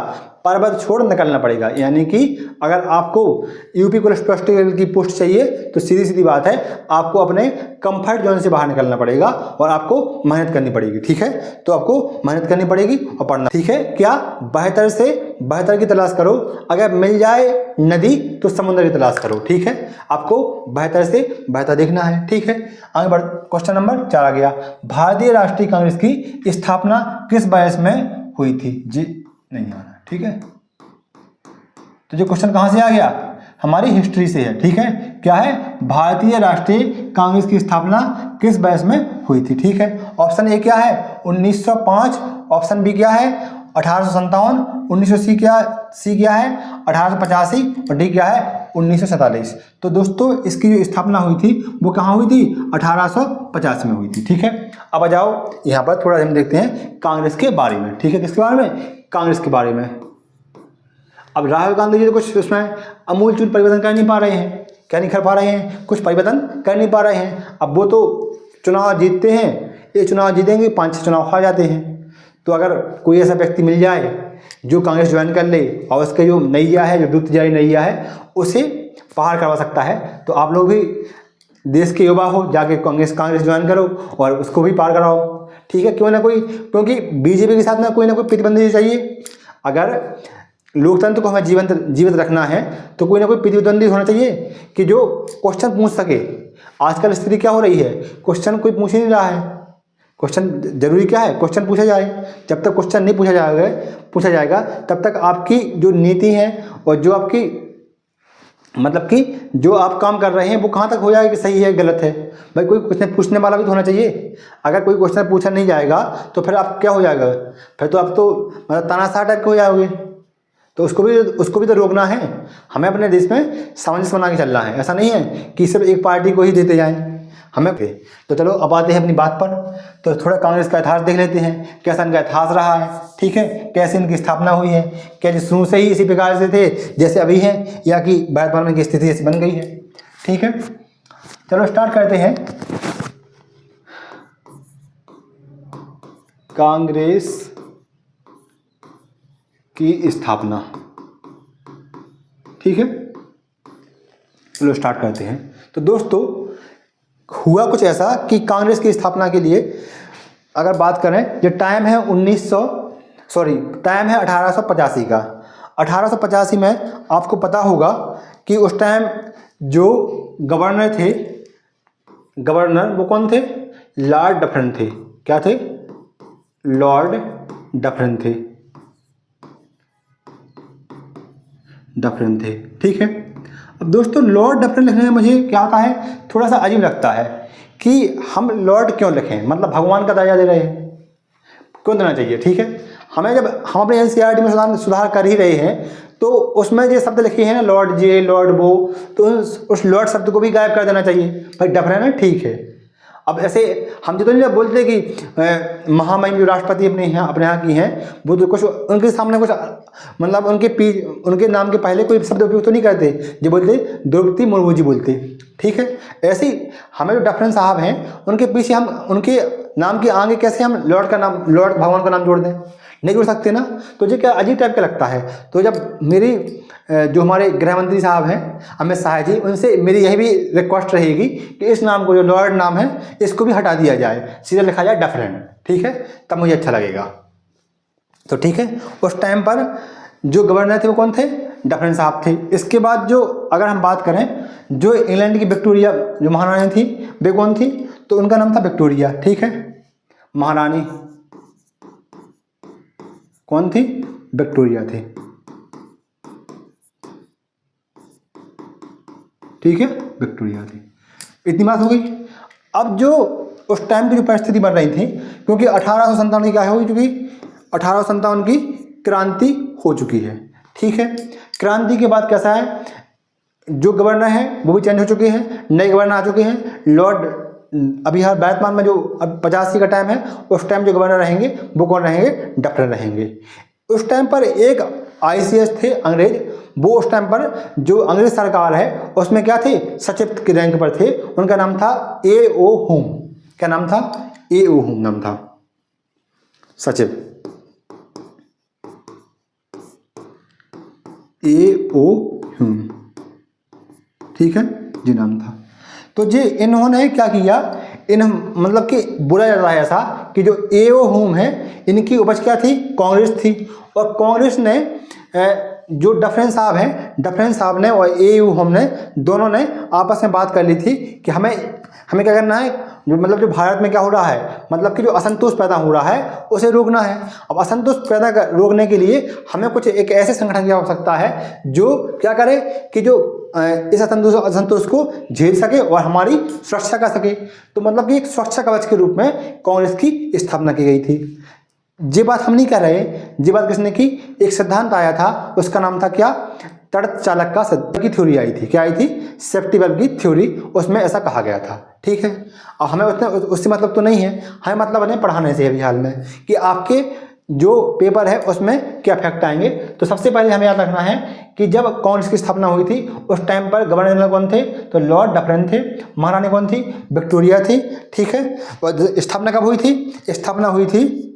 पर्वत छोड़ निकलना पड़ेगा। यानी कि अगर आपको यूपी पुलिस कांस्टेबल की पोस्ट चाहिए तो सीधी सीधी बात है, आपको अपने कंफर्ट जोन से बाहर निकलना पड़ेगा और आपको मेहनत करनी पड़ेगी। ठीक है, तो आपको मेहनत करनी पड़ेगी और पढ़ना। ठीक है, क्या बेहतर से बेहतर की तलाश करो, अगर मिल जाए नदी तो समुद्र की तलाश करो। ठीक है, आपको बेहतर से बेहतर देखना है। ठीक है, आगे बढ़, क्वेश्चन नंबर 4 आ गया, भारतीय राष्ट्रीय कांग्रेस की स्थापना किस वर्ष में हुई थी? जी नहीं आना। ठीक है, तो जो क्वेश्चन कहां से आ गया, हमारी हिस्ट्री से है। ठीक है, क्या है, भारतीय राष्ट्रीय कांग्रेस की स्थापना किस वर्ष में हुई थी? ठीक है, ऑप्शन ए क्या है 1905, ऑप्शन बी क्या है 1857, 1900 सी क्या है 1885 और डी क्या है 1947। तो दोस्तों इसकी जो स्थापना हुई थी वो कहाँ हुई थी, 1850 में हुई थी। ठीक है, अब आ जाओ यहाँ पर थोड़ा हम देखते हैं कांग्रेस के बारे में। ठीक है, किसके बारे में, कांग्रेस के बारे में। अब राहुल गांधी जी तो कुछ उसमें अमूलचूल परिवर्तन कर नहीं पा रहे हैं, क्या नहीं कर पा रहे हैं, कुछ परिवर्तन कर नहीं पा रहे हैं। अब वो तो चुनाव जीतते हैं, ये चुनाव जीतेंगे 5-6 चुनाव हार जाते हैं। तो अगर कोई ऐसा व्यक्ति मिल जाए जो कांग्रेस ज्वाइन कर ले और उसके जो नैया है, जो डूबती जा रही नैया है, उसे पार करवा सकता है, तो आप लोग भी देश के युवा हो, जाके कांग्रेस ज्वाइन करो और उसको भी पार कराओ। ठीक है, क्यों ना कोई, क्योंकि बीजेपी के साथ में कोई ना कोई प्रतिद्वंदी चाहिए। अगर लोकतंत्र को हमें जीवित रखना है तो कोई ना कोई प्रतिद्वंदी होना चाहिए कि जो क्वेश्चन पूछ सके। आजकल स्थिति क्या हो रही है, क्वेश्चन कोई पूछ ही नहीं रहा है। क्वेश्चन जरूरी क्या है, क्वेश्चन पूछा जाए। जब तक क्वेश्चन नहीं पूछा जाएगा तब तक आपकी जो नीति है और जो आपकी मतलब कि जो आप काम कर रहे हैं वो कहाँ तक हो जाएगा कि सही है गलत है। भाई कोई क्वेश्चन पूछने वाला भी तो होना चाहिए। अगर कोई क्वेश्चन पूछा नहीं जाएगा तो फिर आप क्या हो जाएगा, फिर तो आप तो मतलब तानाशाह टाइप के हो जाओगे। तो उसको भी तो रोकना है। हमें अपने देश में सामंजस्य बना के चलना है, ऐसा नहीं है कि सिर्फ एक पार्टी को ही देते जाएं हमें। तो चलो अब आते हैं अपनी बात पर। तो थोड़ा कांग्रेस का इतिहास देख लेते हैं, कैसा इनका इतिहास रहा है। ठीक है, कैसे इनकी स्थापना हुई है, क्या शुरू से ही इसी प्रकार से थे जैसे अभी हैं, या कि वर्तमान में की स्थिति ऐसी बन गई है। ठीक है, चलो स्टार्ट करते हैं। कांग्रेस की स्थापना। ठीक है, चलो स्टार्ट करते हैं। तो दोस्तों हुआ कुछ ऐसा कि कांग्रेस की स्थापना के लिए अगर बात करें, जो टाइम है 1885 का। 1885 में आपको पता होगा कि उस टाइम जो गवर्नर थे, गवर्नर वो कौन थे, लॉर्ड डफरिन थे। क्या थे, लॉर्ड डफरिन थे, डफरिन थे। ठीक है, अब दोस्तों लॉर्ड डफरिन लिखने में मुझे क्या आता है, थोड़ा सा अजीब लगता है कि हम लॉर्ड क्यों लिखें, मतलब भगवान का दर्जा दे रहे हैं, क्यों देना चाहिए। ठीक है, हमें जब हम अपने एनसीईआरटी में सुधार कर ही रहे हैं तो उसमें जो शब्द लिखे हैं ना, लॉर्ड जे, लॉर्ड वो, तो उस लॉर्ड शब्द को भी गायब कर देना चाहिए। भाई डफरिन है, ठीक है। अब ऐसे हम जो तो नहीं बोलते कि महामहिम जो राष्ट्रपति अपने यहाँ की हैं, वो तो कुछ उनके सामने कुछ मतलब उनके नाम के पहले कोई शब्द उपयोग तो नहीं करते, जो बोलते द्रौपदी मुर्मू जी बोलते। ठीक है, ऐसे ही हमें जो डफरिन साहब हैं उनके पीछे हम उनके नाम के आगे कैसे हम लॉर्ड का नाम, लॉर्ड भगवान का नाम जोड़ दें, नहीं जोड़ सकते ना। तो ये क्या अजीब टाइप का लगता है। तो जब मेरी जो हमारे गृह मंत्री साहब हैं अमित शाह जी, उनसे मेरी यही भी रिक्वेस्ट रहेगी कि इस नाम को, जो लॉर्ड नाम है, इसको भी हटा दिया जाए, सीधा लिखा जाए डफरिन। ठीक है, तब मुझे अच्छा लगेगा। तो ठीक है, उस टाइम पर जो गवर्नर थे वो कौन थे, डफरिन साहब थे। इसके बाद जो अगर हम बात करें, जो इंग्लैंड की विक्टोरिया जो महारानी थी वे कौन थी, तो उनका नाम था विक्टोरिया। ठीक है, महारानी कौन थी, विक्टोरिया थी। ठीक है, विक्टोरिया थी। इतनी बात हो गई। अब जो उस टाइम की जो परिस्थिति बन रही थी, क्योंकि 1857 की क्या हो चुकी, 1857 की क्रांति हो चुकी है। ठीक है, क्रांति के बाद कैसा है, जो गवर्नर हैं वो भी चेंज हो चुके हैं, नए गवर्नर आ चुके हैं। लॉर्ड अभी हर वर्तमान में जो अब 85 का टाइम है, उस टाइम जो गवर्नर रहेंगे वो कौन रहेंगे, डफरिन रहेंगे। उस टाइम पर एक ICS थे अंग्रेज, वो उस टाइम पर जो अंग्रेज सरकार है उसमें क्या थे, सचिव के रैंक पर थे। उनका नाम था A.O. हुम। क्या नाम था, A.O. हुम नाम था, सचिव। ए ओ ह्यूम, ठीक है जी नाम था। तो जी इन्होंने क्या किया, इन मतलब कि बोला जा रहा है ऐसा कि जो ए ओ ह्यूम है इनकी उपज क्या थी, कांग्रेस थी। और कांग्रेस ने जो डफरेंस साहब ने और ए यू ह्यूम ने दोनों ने आपस में बात कर ली थी कि हमें क्या करना है, जो मतलब जो भारत में क्या हो रहा है, मतलब कि जो असंतोष पैदा हो रहा है उसे रोकना है। अब असंतोष रोकने के लिए हमें कुछ एक ऐसे संगठन की आवश्यकता है जो क्या करे कि जो इस असंतोष को झेल सके और हमारी सुरक्षा कर सके। तो मतलब कि एक सुरक्षा कवच के रूप में कांग्रेस की स्थापना की गई थी। ये बात हम नहीं कर रहे, ये बात किसने की, एक सिद्धांत आया था, उसका नाम था क्या, तड़क चालक का की थ्योरी आई थी। क्या आई थी, सेफ्टी बल्ब की थ्योरी, उसमें ऐसा कहा गया था। ठीक है, और हमें उससे मतलब तो नहीं है, हमें मतलब है पढ़ाने से अभी हाल में कि आपके जो पेपर है उसमें क्या फैक्ट आएंगे। तो सबसे पहले हमें याद रखना है कि जब कांग्रेस की स्थापना हुई थी उस टाइम पर गवर्नर जनरल कौन थे, तो लॉर्ड डफरिन थे। महारानी कौन थी, विक्टोरिया थी। ठीक है, और स्थापना कब हुई थी, स्थापना हुई थी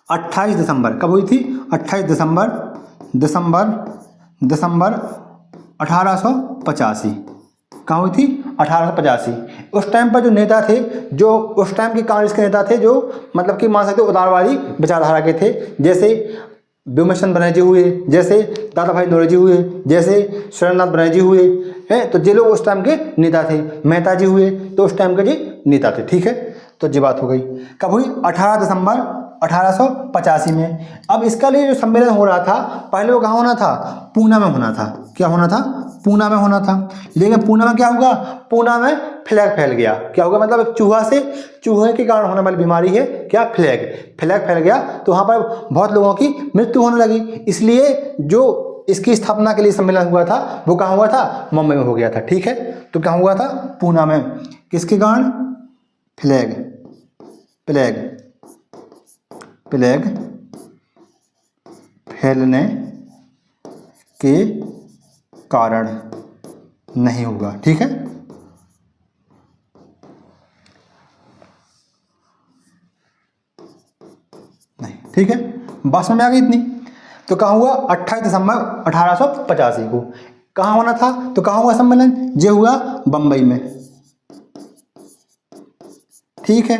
28 दिसंबर। कब हुई थी, 28 दिसंबर 1885। कहाँ हुई थी, 1885। उस टाइम पर जो नेता थे, जो उस टाइम के कांग्रेस के नेता थे, जो मतलब कि मान सकते उदारवादी विचारधारा के थे, जैसे व्योमेश्वर बनर्जी हुए, जैसे दादा भाई नौरोजी हुए, जैसे सुरेंद्रनाथ बनर्जी हुए हैं। तो ये लोग उस टाइम के नेता थे। मेहता जी हुए, तो उस टाइम के जी नेता थे। ठीक है, तो ये बात हो गई। कब हुई, 18 दिसंबर 1885 में। अब इसका लिए जो सम्मेलन हो रहा था, पहले वो कहाँ होना था, पूना में होना था। क्या होना था, पूना में होना था। लेकिन पूना में क्या हुआ, पूना में फ्लैग फैल गया। क्या होगा, मतलब एक चूहे के कारण होने वाली बीमारी है क्या, फ्लैग फैल गया। तो वहाँ पर बहुत लोगों की मृत्यु होने लगी। इसलिए जो इसकी स्थापना के लिए सम्मेलन हुआ था वो कहाँ हुआ था, मुंबई में हो गया था। ठीक है, तो क्या हुआ था, पूना में। किसके कारण, फ्लैग फैलने के कारण नहीं होगा। ठीक है, नहीं, ठीक है, बात समझ में आ गई इतनी। तो कहाँ हुआ, 28 दिसंबर 1885 को। कहाँ होना था, तो कहाँ हुआ सम्मेलन, ये हुआ बम्बई में। ठीक है,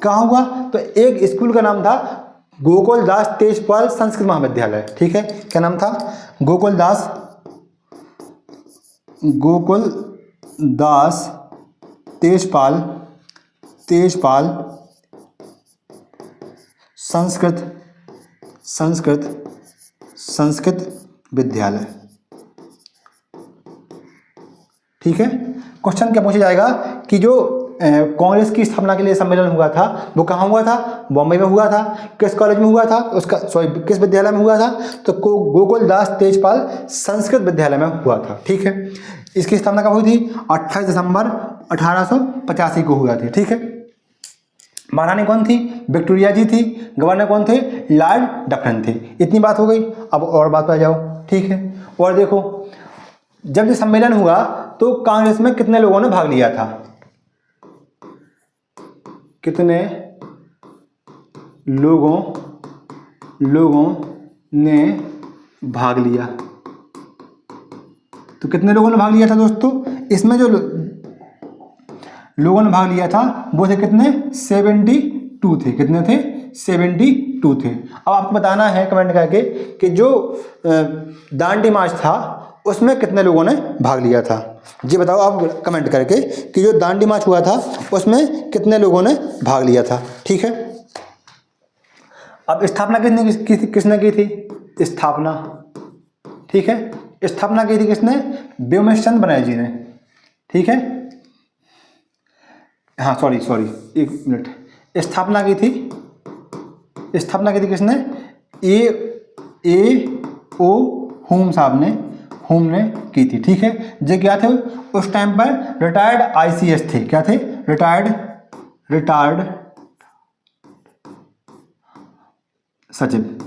कहाँ हुआ, तो एक स्कूल का नाम था गोकुल दास तेजपाल संस्कृत महाविद्यालय। ठीक है, क्या नाम था, गोकुल दास तेजपाल संस्कृत विद्यालय। ठीक है, क्वेश्चन क्या पूछा जाएगा कि जो कांग्रेस की स्थापना के लिए सम्मेलन हुआ था वो कहाँ हुआ था, बॉम्बे में हुआ था। किस कॉलेज में हुआ था, उसका किस विद्यालय में हुआ था, तो गोकुल दास तेजपाल संस्कृत विद्यालय में हुआ था। ठीक है, इसकी स्थापना कब हुई थी, 28 दिसंबर 1885 को हुआ थी। ठीक है, महारानी कौन थी, विक्टोरिया जी थी। गवर्नर कौन थे, लॉर्ड डफरिन थे। इतनी बात हो गई। अब और बात पर जाओ। ठीक है, और देखो जब ये सम्मेलन हुआ तो कांग्रेस में कितने लोगों ने भाग लिया था, कितने लोगों ने भाग लिया, तो कितने लोगों ने भाग लिया था दोस्तों, इसमें जो लोगों ने भाग लिया था वो थे कितने, 72 थे। कितने थे, 72 थे। अब आपको बताना है कमेंट करके कि जो दांडी मार्च था उसमें कितने लोगों ने भाग लिया था। जी बताओ आप कमेंट करके कि जो दांडी मार्च हुआ था उसमें कितने लोगों ने भाग लिया था। ठीक है, अब स्थापना किसने की थी, स्थापना। ठीक है, स्थापना की थी किसने, व्योमेश्वर बनर्जी ने। ठीक है, हाँ सॉरी एक मिनट, स्थापना की थी किसने, ए ओ ह्यूम साहब ने की थी। ठीक है, जो क्या थे उस टाइम पर रिटायर्ड आईसीएस थे। क्या थे, रिटायर्ड सचिव।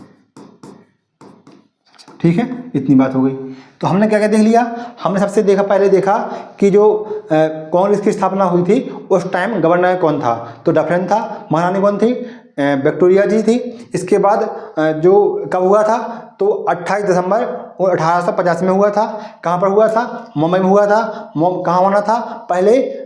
ठीक है, इतनी बात हो गई। तो हमने क्या क्या देख लिया, हमने सबसे पहले देखा कि जो कांग्रेस की स्थापना हुई थी उस टाइम गवर्नर कौन था, तो डफरिन था। महारानी कौन थी, विक्टोरिया जी थी। इसके बाद जो कब हुआ था, तो 28 दिसंबर 1885 में हुआ था। कहाँ पर हुआ था? मुंबई में हुआ था। कहाँ होना था? पहले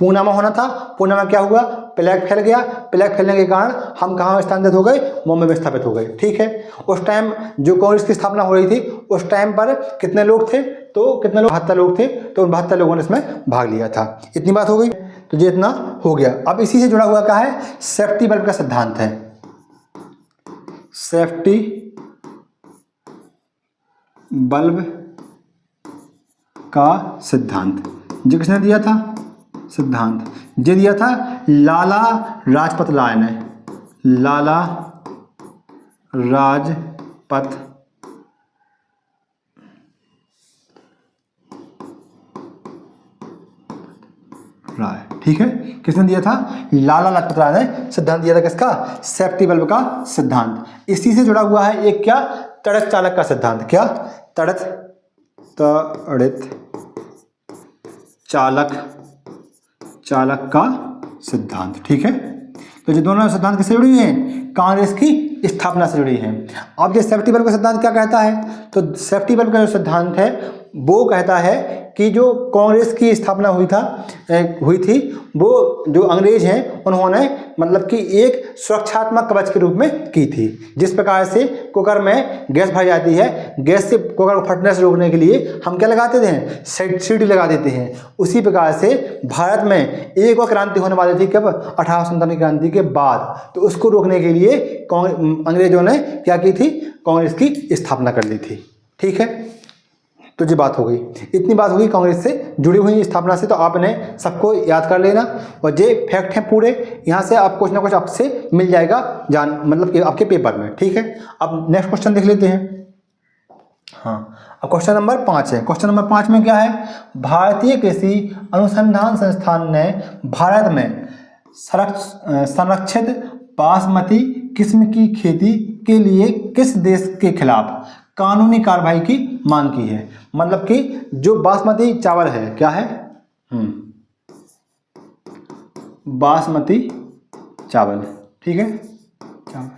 पूना में होना था। पूना में क्या हुआ? प्लेग फैल गया। प्लेग फैलने के कारण हम कहाँ स्थानांतरित हो गए? मुंबई में स्थापित हो गए। ठीक है। उस टाइम जो कांग्रेस की स्थापना हो रही थी, उस टाइम पर कितने लोग थे? तो कितने लोग? 72 लोग थे। तो 72 लोगों ने इसमें भाग लिया था। इतनी बात हो गई। तो ये इतना हो गया। अब इसी से जुड़ा हुआ क्या है? सेफ्टी बल्ब का सिद्धांत है। सेफ्टी बल्ब का सिद्धांत जो किसने दिया था? सिद्धांत ये दिया था लाला लाजपत राय ने। लाला लाजपत राय। ठीक है। किसने दिया था? लाला लाजपत राय ने सिद्धांत दिया था। किसका? सेफ्टी बल्ब का सिद्धांत। इसी से जुड़ा हुआ है एक क्या? तड़ित चालक का सिद्धांत। क्या? तड़ित चालक का सिद्धांत। ठीक है। तो ये दोनों सिद्धांत किससे जुड़ी हुई हैं? कांग्रेस की स्थापना से जुड़ी हैं। अब ये सेफ्टी बल्ब का सिद्धांत क्या कहता है? तो सेफ्टी बल्ब का जो सिद्धांत है वो कहता है कि जो कांग्रेस की स्थापना हुई थी, वो जो अंग्रेज हैं उन्होंने मतलब कि एक सुरक्षात्मक कवच के रूप में की थी। जिस प्रकार से कुकर में गैस भर जाती है, गैस से कुकर को फटने से रोकने के लिए हम क्या लगाते थे? सीटी लगा देते हैं। उसी प्रकार से भारत में एक और क्रांति होने वाली थी। कब? 1857 की क्रांति के बाद। तो उसको रोकने के लिए अंग्रेजों ने क्या की थी? कांग्रेस की स्थापना कर ली थी। ठीक है। तो ये बात हो गई। इतनी बात होगी कांग्रेस से जुड़ी हुई स्थापना से। तो आपने सबको याद कर लेना और ये फैक्ट हैं पूरे। यहाँ से आप कुछ ना कुछ आपसे मिल जाएगा मतलब कि आपके पेपर में। ठीक है। अब नेक्स्ट क्वेश्चन देख लेते हैं। हाँ, अब क्वेश्चन नंबर 5 है। क्वेश्चन नंबर 5 में क्या है? भारतीय कृषि अनुसंधान संस्थान ने भारत में संरक्षित बासमती किस्म की खेती के लिए किस देश के खिलाफ कानूनी कार्रवाई की मांग की है? मतलब कि जो बासमती चावल है, क्या है? बासमती चावल। ठीक है। चावल,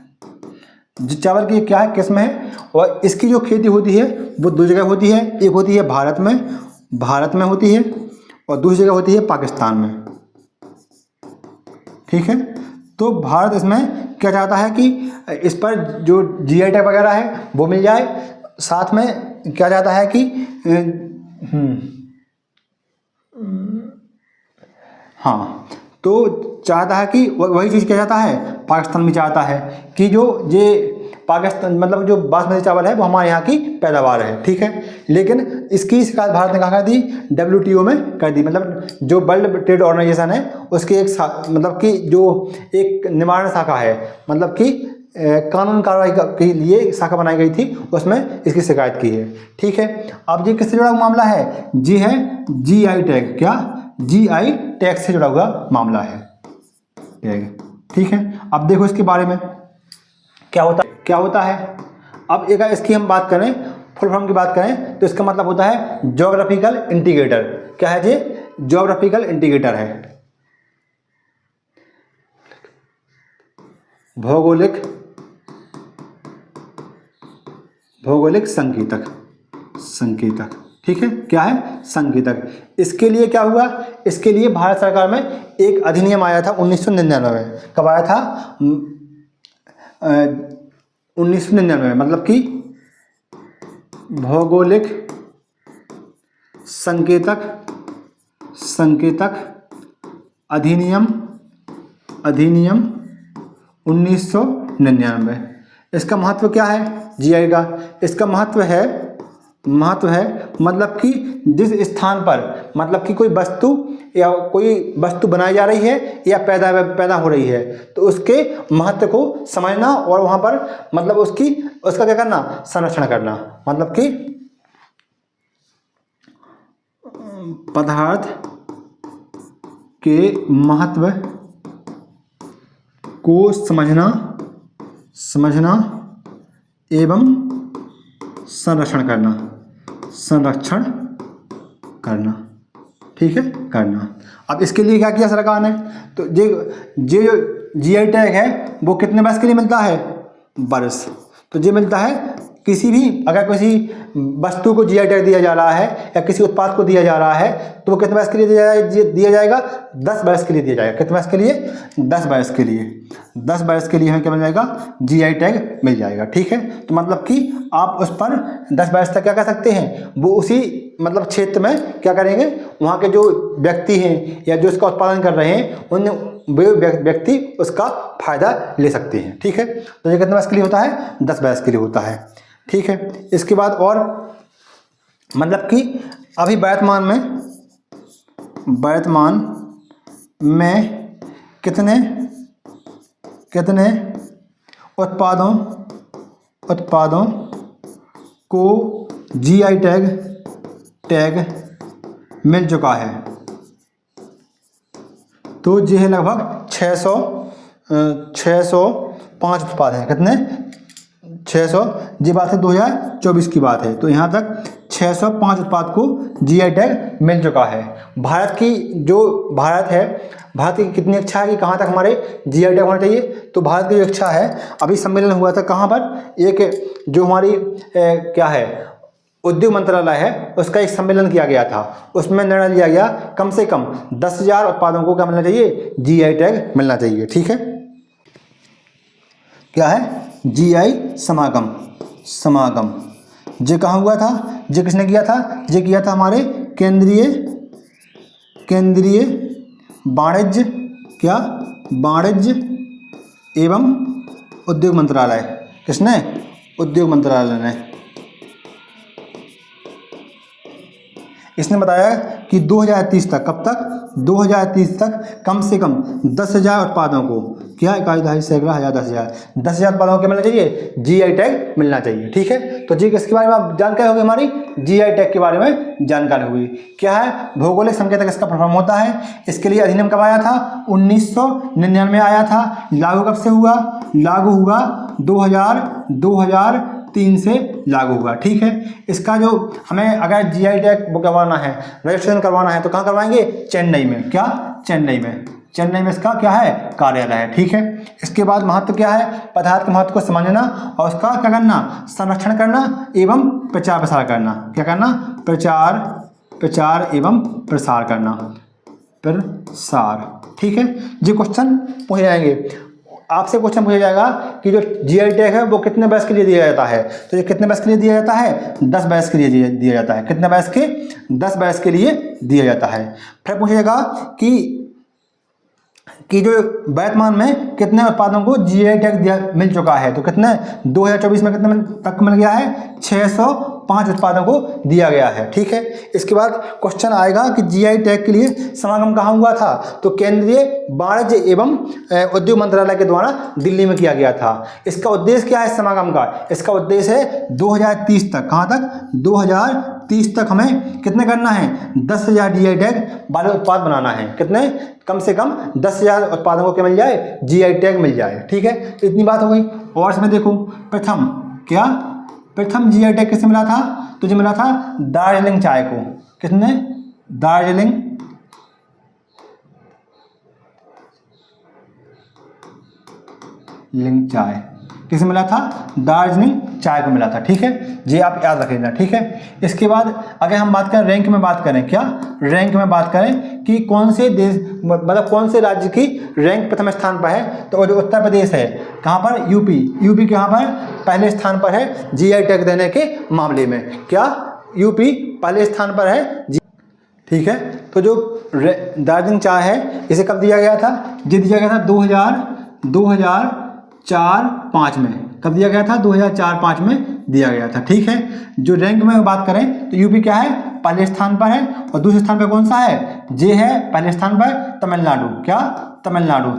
जो चावल की क्या है? किस्म है। और इसकी जो खेती होती है वो दो जगह होती है। एक होती है भारत में होती है, और दूसरी जगह होती है पाकिस्तान में। ठीक है। तो भारत इसमें क्या चाहता है कि इस पर जो जीआई टैग वगैरह है वो मिल जाए। साथ में क्या चाहता है कि हाँ, तो चाहता है कि वही चीज़ क्या चाहता है? पाकिस्तान भी चाहता है कि जो ये पाकिस्तान मतलब जो बासमती चावल है वो हमारे यहाँ की पैदावार है। ठीक है। लेकिन इसकी शिकायत भारत ने कहाँ कर दी? WTO में कर दी। मतलब जो वर्ल्ड ट्रेड ऑर्गेनाइजेशन है उसकी एक मतलब कि जो एक निवारण शाखा है, मतलब कि कानून कार्रवाई के लिए शाखा बनाई गई थी, उसमें इसकी शिकायत की है। ठीक है। अब ये किससे जुड़ा हुआ मामला है? जी है GI टैग। क्या? GI टैग से जुड़ा हुआ मामला है। ठीक है। अब देखो इसके बारे में क्या होता है। अब एक इसकी हम बात करें, फुल फॉर्म की बात करें, तो इसका मतलब होता है ज्योग्राफिकल इंटीग्रेटर। क्या है ये? ज्योग्राफिकल इंटीग्रेटर है। भौगोलिक संकेतक। ठीक है। क्या है? संकेतक। इसके लिए क्या हुआ? इसके लिए भारत सरकार में एक अधिनियम आया था 1999 में। कब आया था? 1999 में। मतलब कि भौगोलिक संकेतक अधिनियम 1999। इसका महत्व क्या है जीआई का? इसका महत्व है मतलब कि जिस स्थान पर मतलब कि कोई वस्तु बनाई जा रही है या पैदा हो रही है, तो उसके महत्व को समझना और वहाँ पर मतलब उसका क्या करना? संरक्षण करना। मतलब कि पदार्थ के महत्व को समझना एवं संरक्षण करना। ठीक है। करना। अब इसके लिए क्या किया सरकार ने? तो ये जीआई टैग है वो कितने वर्ष के लिए मिलता है? वर्ष। तो ये मिलता है किसी भी, अगर किसी वस्तु को जीआई टैग दिया जा रहा है या किसी उत्पाद को दिया जा रहा है तो वो कितने वर्ष के लिए दिया जाएगा? 10 वर्ष के लिए दिया जाएगा। कितने वर्ष के लिए? 10 वर्ष के लिए। 10 वर्ष के लिए हमें क्या मिल जाएगा? जीआई टैग मिल जाएगा। ठीक है, तो मतलब कि आप उस पर 10 वर्ष तक क्या कर सकते हैं, वो उसी मतलब क्षेत्र में क्या करेंगे, वहाँ के जो व्यक्ति हैं या जो इसका उत्पादन कर रहे हैं उन वे व्यक्ति उसका फायदा ले सकते हैं। ठीक है, तो ये कितने वर्ष के लिए होता है? 10 वर्ष के लिए होता है। ठीक है, इसके बाद और मतलब कि अभी वर्तमान में कितने उत्पादों को जीआई टैग मिल चुका है? तो ये है लगभग 605 उत्पाद हैं। कितने? 600। ये बात है 2024 की बात है, तो यहाँ तक 605 उत्पाद को जीआई टैग मिल चुका है। भारत की कितनी इच्छा है कि कहाँ तक हमारे जीआई टैग होना चाहिए? तो भारत की जो इच्छा है, अभी सम्मेलन हुआ था कहाँ पर, एक जो हमारी क्या है उद्योग मंत्रालय है, उसका एक सम्मेलन किया गया था। उसमें निर्णय लिया गया कम से कम 10,000 उत्पादों को क्या मिलना चाहिए? जीआई टैग मिलना चाहिए। ठीक है, क्या है? जीआई समागम। ये कहाँ हुआ था? ये किसने किया था? ये किया था हमारे केंद्रीय वाणिज्य एवं उद्योग मंत्रालय। किसने? उद्योग मंत्रालय ने। इसने बताया कि 2030 तक, कब तक? 2030 तक कम से कम 10,000 उत्पादों को, क्या इकाई दहाई सैकड़ा हज़ार 10,000 उत्पादों को मिलना चाहिए? जीआई टैग मिलना चाहिए। ठीक है, तो जी किसके बारे में आप जानकारी होगी? हमारी जीआई टैग के बारे में जानकारी हुई। क्या है? भौगोलिक संकेतक इसका फुल होता है। इसके लिए अधिनियम कब आया था? 1999 आया था। लागू कब से हुआ? लागू हुआ 2003 से लागू हुआ। ठीक है, इसका जो हमें अगर जीआई टैग वो करवाना है, रजिस्ट्रेशन करवाना है, तो कहाँ करवाएंगे? चेन्नई में। क्या? चेन्नई में इसका क्या है? कार्यालय है। ठीक है, इसके बाद महत्व क्या है? पदार्थ के महत्व को समझना और उसका क्या करना? संरक्षण करना एवं प्रचार प्रसार करना। क्या करना? प्रचार एवं प्रसार करना। ठीक है, ये क्वेश्चन पूछे जाएंगे आपसे। क्वेश्चन पूछा जाएगा कि जो जीआई टैग है वो कितने वर्ष के लिए दिया जाता है? तो ये कितने वर्ष के लिए दिया जाता है? 10 वर्ष के लिए दिया जाता है। कितने वर्ष के? 10 वर्ष के लिए दिया जाता है। फिर पूछा जाएगा कि जो वर्तमान में कितने उत्पादों को जीआई टैग मिल चुका है? तो कितने? 2024 में कितने तक मिल गया है? 605 उत्पादों को दिया गया है। ठीक है, इसके बाद क्वेश्चन आएगा कि जीआई टैग के लिए समागम कहाँ हुआ था? तो केंद्रीय वाणिज्य एवं उद्योग मंत्रालय के द्वारा दिल्ली में किया गया था। इसका उद्देश्य क्या है समागम का? इसका उद्देश्य है 2030 तक, कहाँ तक? 2030 तक हमें कितने करना है? 10,000 जीआई टैग वाले उत्पाद बनाना है। कितने? कम से कम 10,000 उत्पादों को क्या मिल जाए? जीआई टैग मिल जाए। ठीक है, तो इतनी बात हो गई। और इसमें देखो प्रथम जीआई टैग किसे मिला था? तो जो मिला था दार्जिलिंग चाय को। किसने? दार्जिलिंग चाय किसे मिला था? दार्जिलिंग चाय को मिला था। ठीक है, ये आप याद रख लेना। ठीक है, इसके बाद अगर हम बात करें रैंक में बात करें, क्या रैंक में बात करें कि कौन से देश मतलब कौन से राज्य की रैंक प्रथम स्थान पर है? तो जो उत्तर प्रदेश है, कहाँ पर? यूपी कहाँ पर? पहले स्थान पर है जीआई टैग देने के मामले में। क्या? यूपी पहले स्थान पर है। ठीक है, तो जो दार्जिलिंग चाय है इसे कब दिया गया था? ये दिया गया था 2004-05 में। कब दिया गया था? 2004-05 में दिया गया था। ठीक है, जो रैंक में बात करें तो यूपी क्या है? पहले स्थान पर है। और दूसरे स्थान पर कौन सा है? जे है पहले स्थान पर तमिलनाडु। क्या? तमिलनाडु।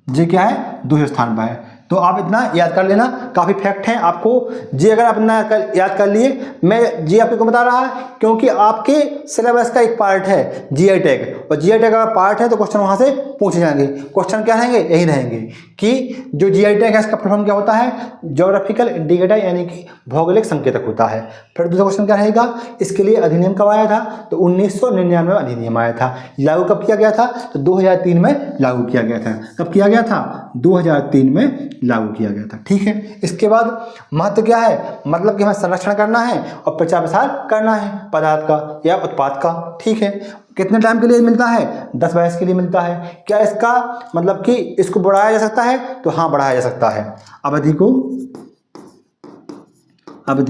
जे क्या है? दूसरे स्थान पर है। तो आप इतना याद कर लेना, काफ़ी फैक्ट हैं आपको। जी अगर आप इतना याद कर लिए, मैं जी आपको बता रहा है क्योंकि आपके सिलेबस का एक पार्ट है जीआई टैग, और जीआई टैग का पार्ट है तो क्वेश्चन वहाँ से पूछे जाएंगे। क्वेश्चन क्या रहेंगे, यही रहेंगे कि जो जीआई टैग है इसका फुल क्या होता है, ज्योग्राफिकल इंडिकेटर यानी कि भौगोलिक संकेतक होता है। फिर दूसरा क्वेश्चन क्या रहेगा, इसके लिए अधिनियम कब आया था, तो 1999 में अधिनियम आया था। लागू कब किया गया था, तो 2003 में लागू किया गया था। कब किया गया था, 2003 में लागू किया गया था। ठीक है, इसके बाद महत्व क्या है, मतलब कि हमें संरक्षण करना है और प्रचार प्रसार करना है पदार्थ का या उत्पाद का। ठीक है, कितने टाइम के लिए मिलता है, 10 वर्ष के लिए मिलता है। क्या इसका मतलब कि इसको बढ़ाया जा सकता है, तो हाँ बढ़ाया जा सकता है। अवधि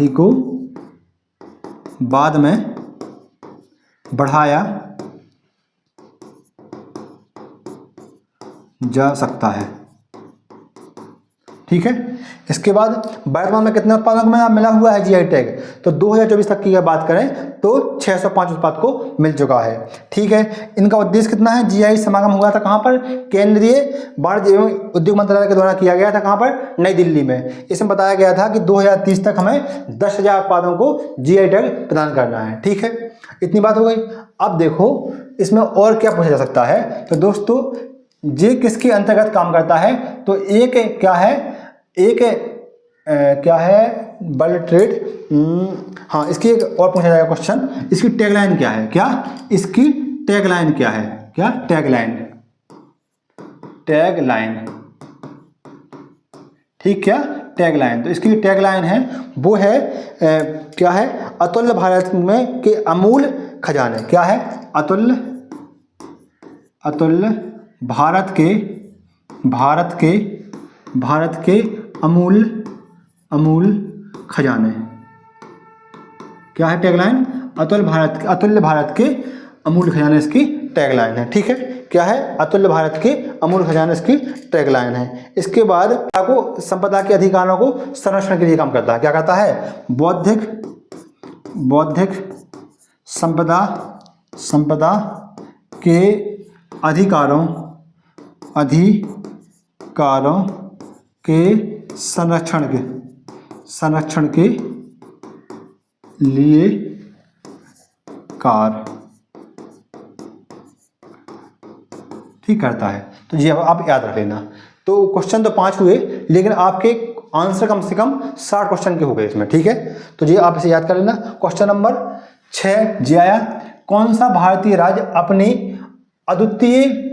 को बाद में बढ़ाया जा सकता है। ठीक है, इसके बाद वर्तमान में कितने उत्पादों को मिला हुआ है जीआई टैग, तो 2024 तक की अगर बात करें तो 605 उत्पाद को मिल चुका है। ठीक है, इनका उद्देश्य कितना है, जीआई समागम हुआ था कहाँ पर, केंद्रीय वाणिज्य एवं उद्योग मंत्रालय के द्वारा किया गया था। कहाँ पर, नई दिल्ली में। इसमें बताया गया था कि 2030 तक हमें 10,000 उत्पादों को जीआई टैग प्रदान करना है। ठीक है, इतनी बात हो गई। अब देखो इसमें और क्या पूछा जा सकता है, तो दोस्तों ये किसके अंतर्गत काम करता है, तो एक क्या है, क्या है वर्ल्ड ट्रेड, हाँ इसकी एक और पूछा जाएगा क्वेश्चन, इसकी टैगलाइन क्या है, क्या इसकी टैगलाइन क्या है, क्या टैगलाइन, ठीक, क्या टैगलाइन, तो इसकी टैगलाइन है वो है क्या है, अतुल्य भारत में के अमूल खजाने। क्या है, अतुल्य भारत के अमूल खजाने। क्या है टैगलाइन, अतुल्य भारत के अमूल खजाने इसकी टैगलाइन है। ठीक है, क्या है, अतुल्य भारत के अमूल खजाने इसकी टैगलाइन है। इसके बाद को संपदा के अधिकारों को संरक्षण के लिए काम करता है। क्या करता है, बौद्धिक संपदा के अधिकारों के संरक्षण के लिए कार्य ठीक करता है। तो ये आप याद रख लेना। तो क्वेश्चन तो 5 हुए, लेकिन आपके आंसर कम से कम 60 क्वेश्चन के हो गए इसमें। ठीक है, तो ये आप इसे याद कर लेना। क्वेश्चन नंबर 6 जी आया, कौन सा भारतीय राज्य अपनी अद्वितीय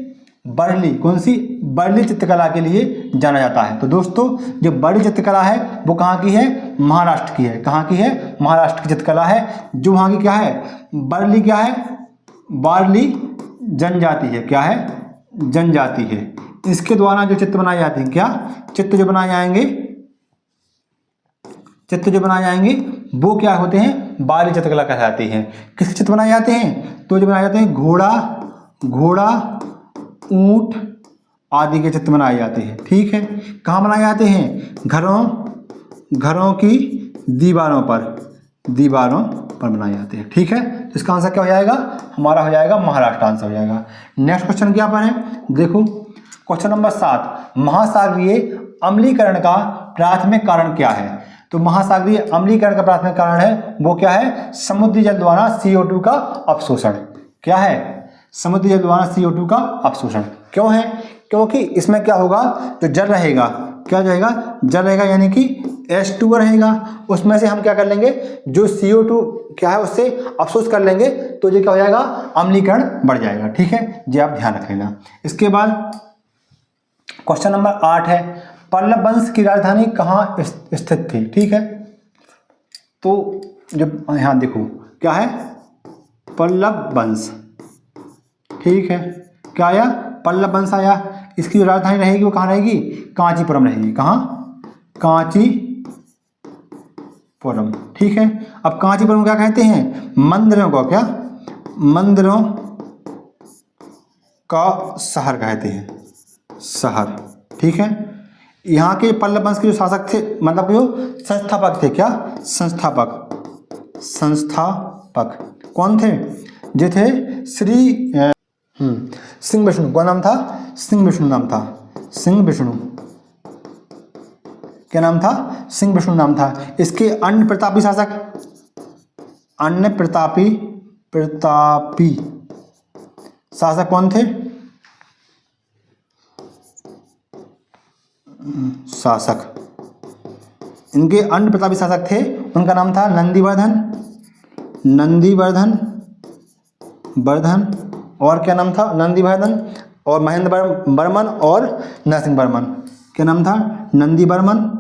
वर्ली चित्रकला के लिए जाना जाता है। तो दोस्तों जो वर्ली चित्रकला है वो कहाँ की है, महाराष्ट्र की है। कहाँ की है, महाराष्ट्र की चित्रकला है। जो वहाँ की क्या है, वर्ली क्या है, वार्ली जनजाति है। क्या है, जनजाति है। इसके द्वारा जो चित्र बनाए जाते हैं, क्या चित्र जो बनाए जाएंगे वो क्या होते हैं, वार्ली चित्रकला कहलाती हैं। किसके चित्र बनाए जाते हैं, तो जो बनाए जाते हैं घोड़ा ऊंट आदि के चित्र बनाए जाते हैं। ठीक है, कहाँ बनाए जाते हैं, घरों की दीवारों पर बनाए जाते हैं। ठीक है, तो इसका आंसर क्या हो जाएगा, हमारा हो जाएगा महाराष्ट्र आंसर हो जाएगा। नेक्स्ट क्वेश्चन क्या पर है, देखो क्वेश्चन नंबर 7, महासागरीय अम्लीकरण का प्राथमिक कारण क्या है। तो महासागरीय अम्लीकरण का प्राथमिक कारण है वो क्या है, समुद्री जल द्वारा CO2 का अवशोषण। क्या है, समुद्री जल द्वारा CO2 का अवशोषण। क्यों है, क्योंकि इसमें क्या होगा, जो जल रहेगा, क्या रहेगा, जल रहेगा यानी कि H2 रहेगा, उसमें से हम क्या कर लेंगे, जो CO2 क्या है उससे अवशोष कर लेंगे, तो ये क्या हो जाएगा, अम्लीकरण बढ़ जाएगा। ठीक है, ये आप ध्यान रख लेना। इसके बाद क्वेश्चन नंबर 8 है, पल्लव वंश की राजधानी कहाँ स्थित थी। ठीक है, तो जब यहाँ देखो क्या है, पल्लव वंश। ठीक है, क्या आया, पल्लव वंश आया। इसकी जो राजधानी रहेगी वो कहाँ रहेगी, कांचीपुरम रहेगी। कहाँ, कांचीपुरम। ठीक है, अब कांचीपुरम क्या कहते हैं, मंदिरों को, क्या मंदिरों का शहर कहते हैं, शहर। ठीक है, यहाँ के पल्लव वंश के जो शासक थे, मतलब जो संस्थापक थे, क्या संस्थापक कौन थे, जो थे श्री सिंह विष्णु। कौन नाम था, सिंह विष्णु नाम था, सिंह विष्णु। क्या नाम था? सिंह विष्णु नाम था। इसके अन्य प्रतापी शासक, अन्य प्रतापी शासक कौन थे? शासक, इनके अन्य प्रतापी शासक थे, उनका नाम था वर्धन, और क्या नाम था? नंदीवर्धन और महेंद्र वर्मन और नरसिंह वर्मन। क्या नाम था? नंदी वर्मन,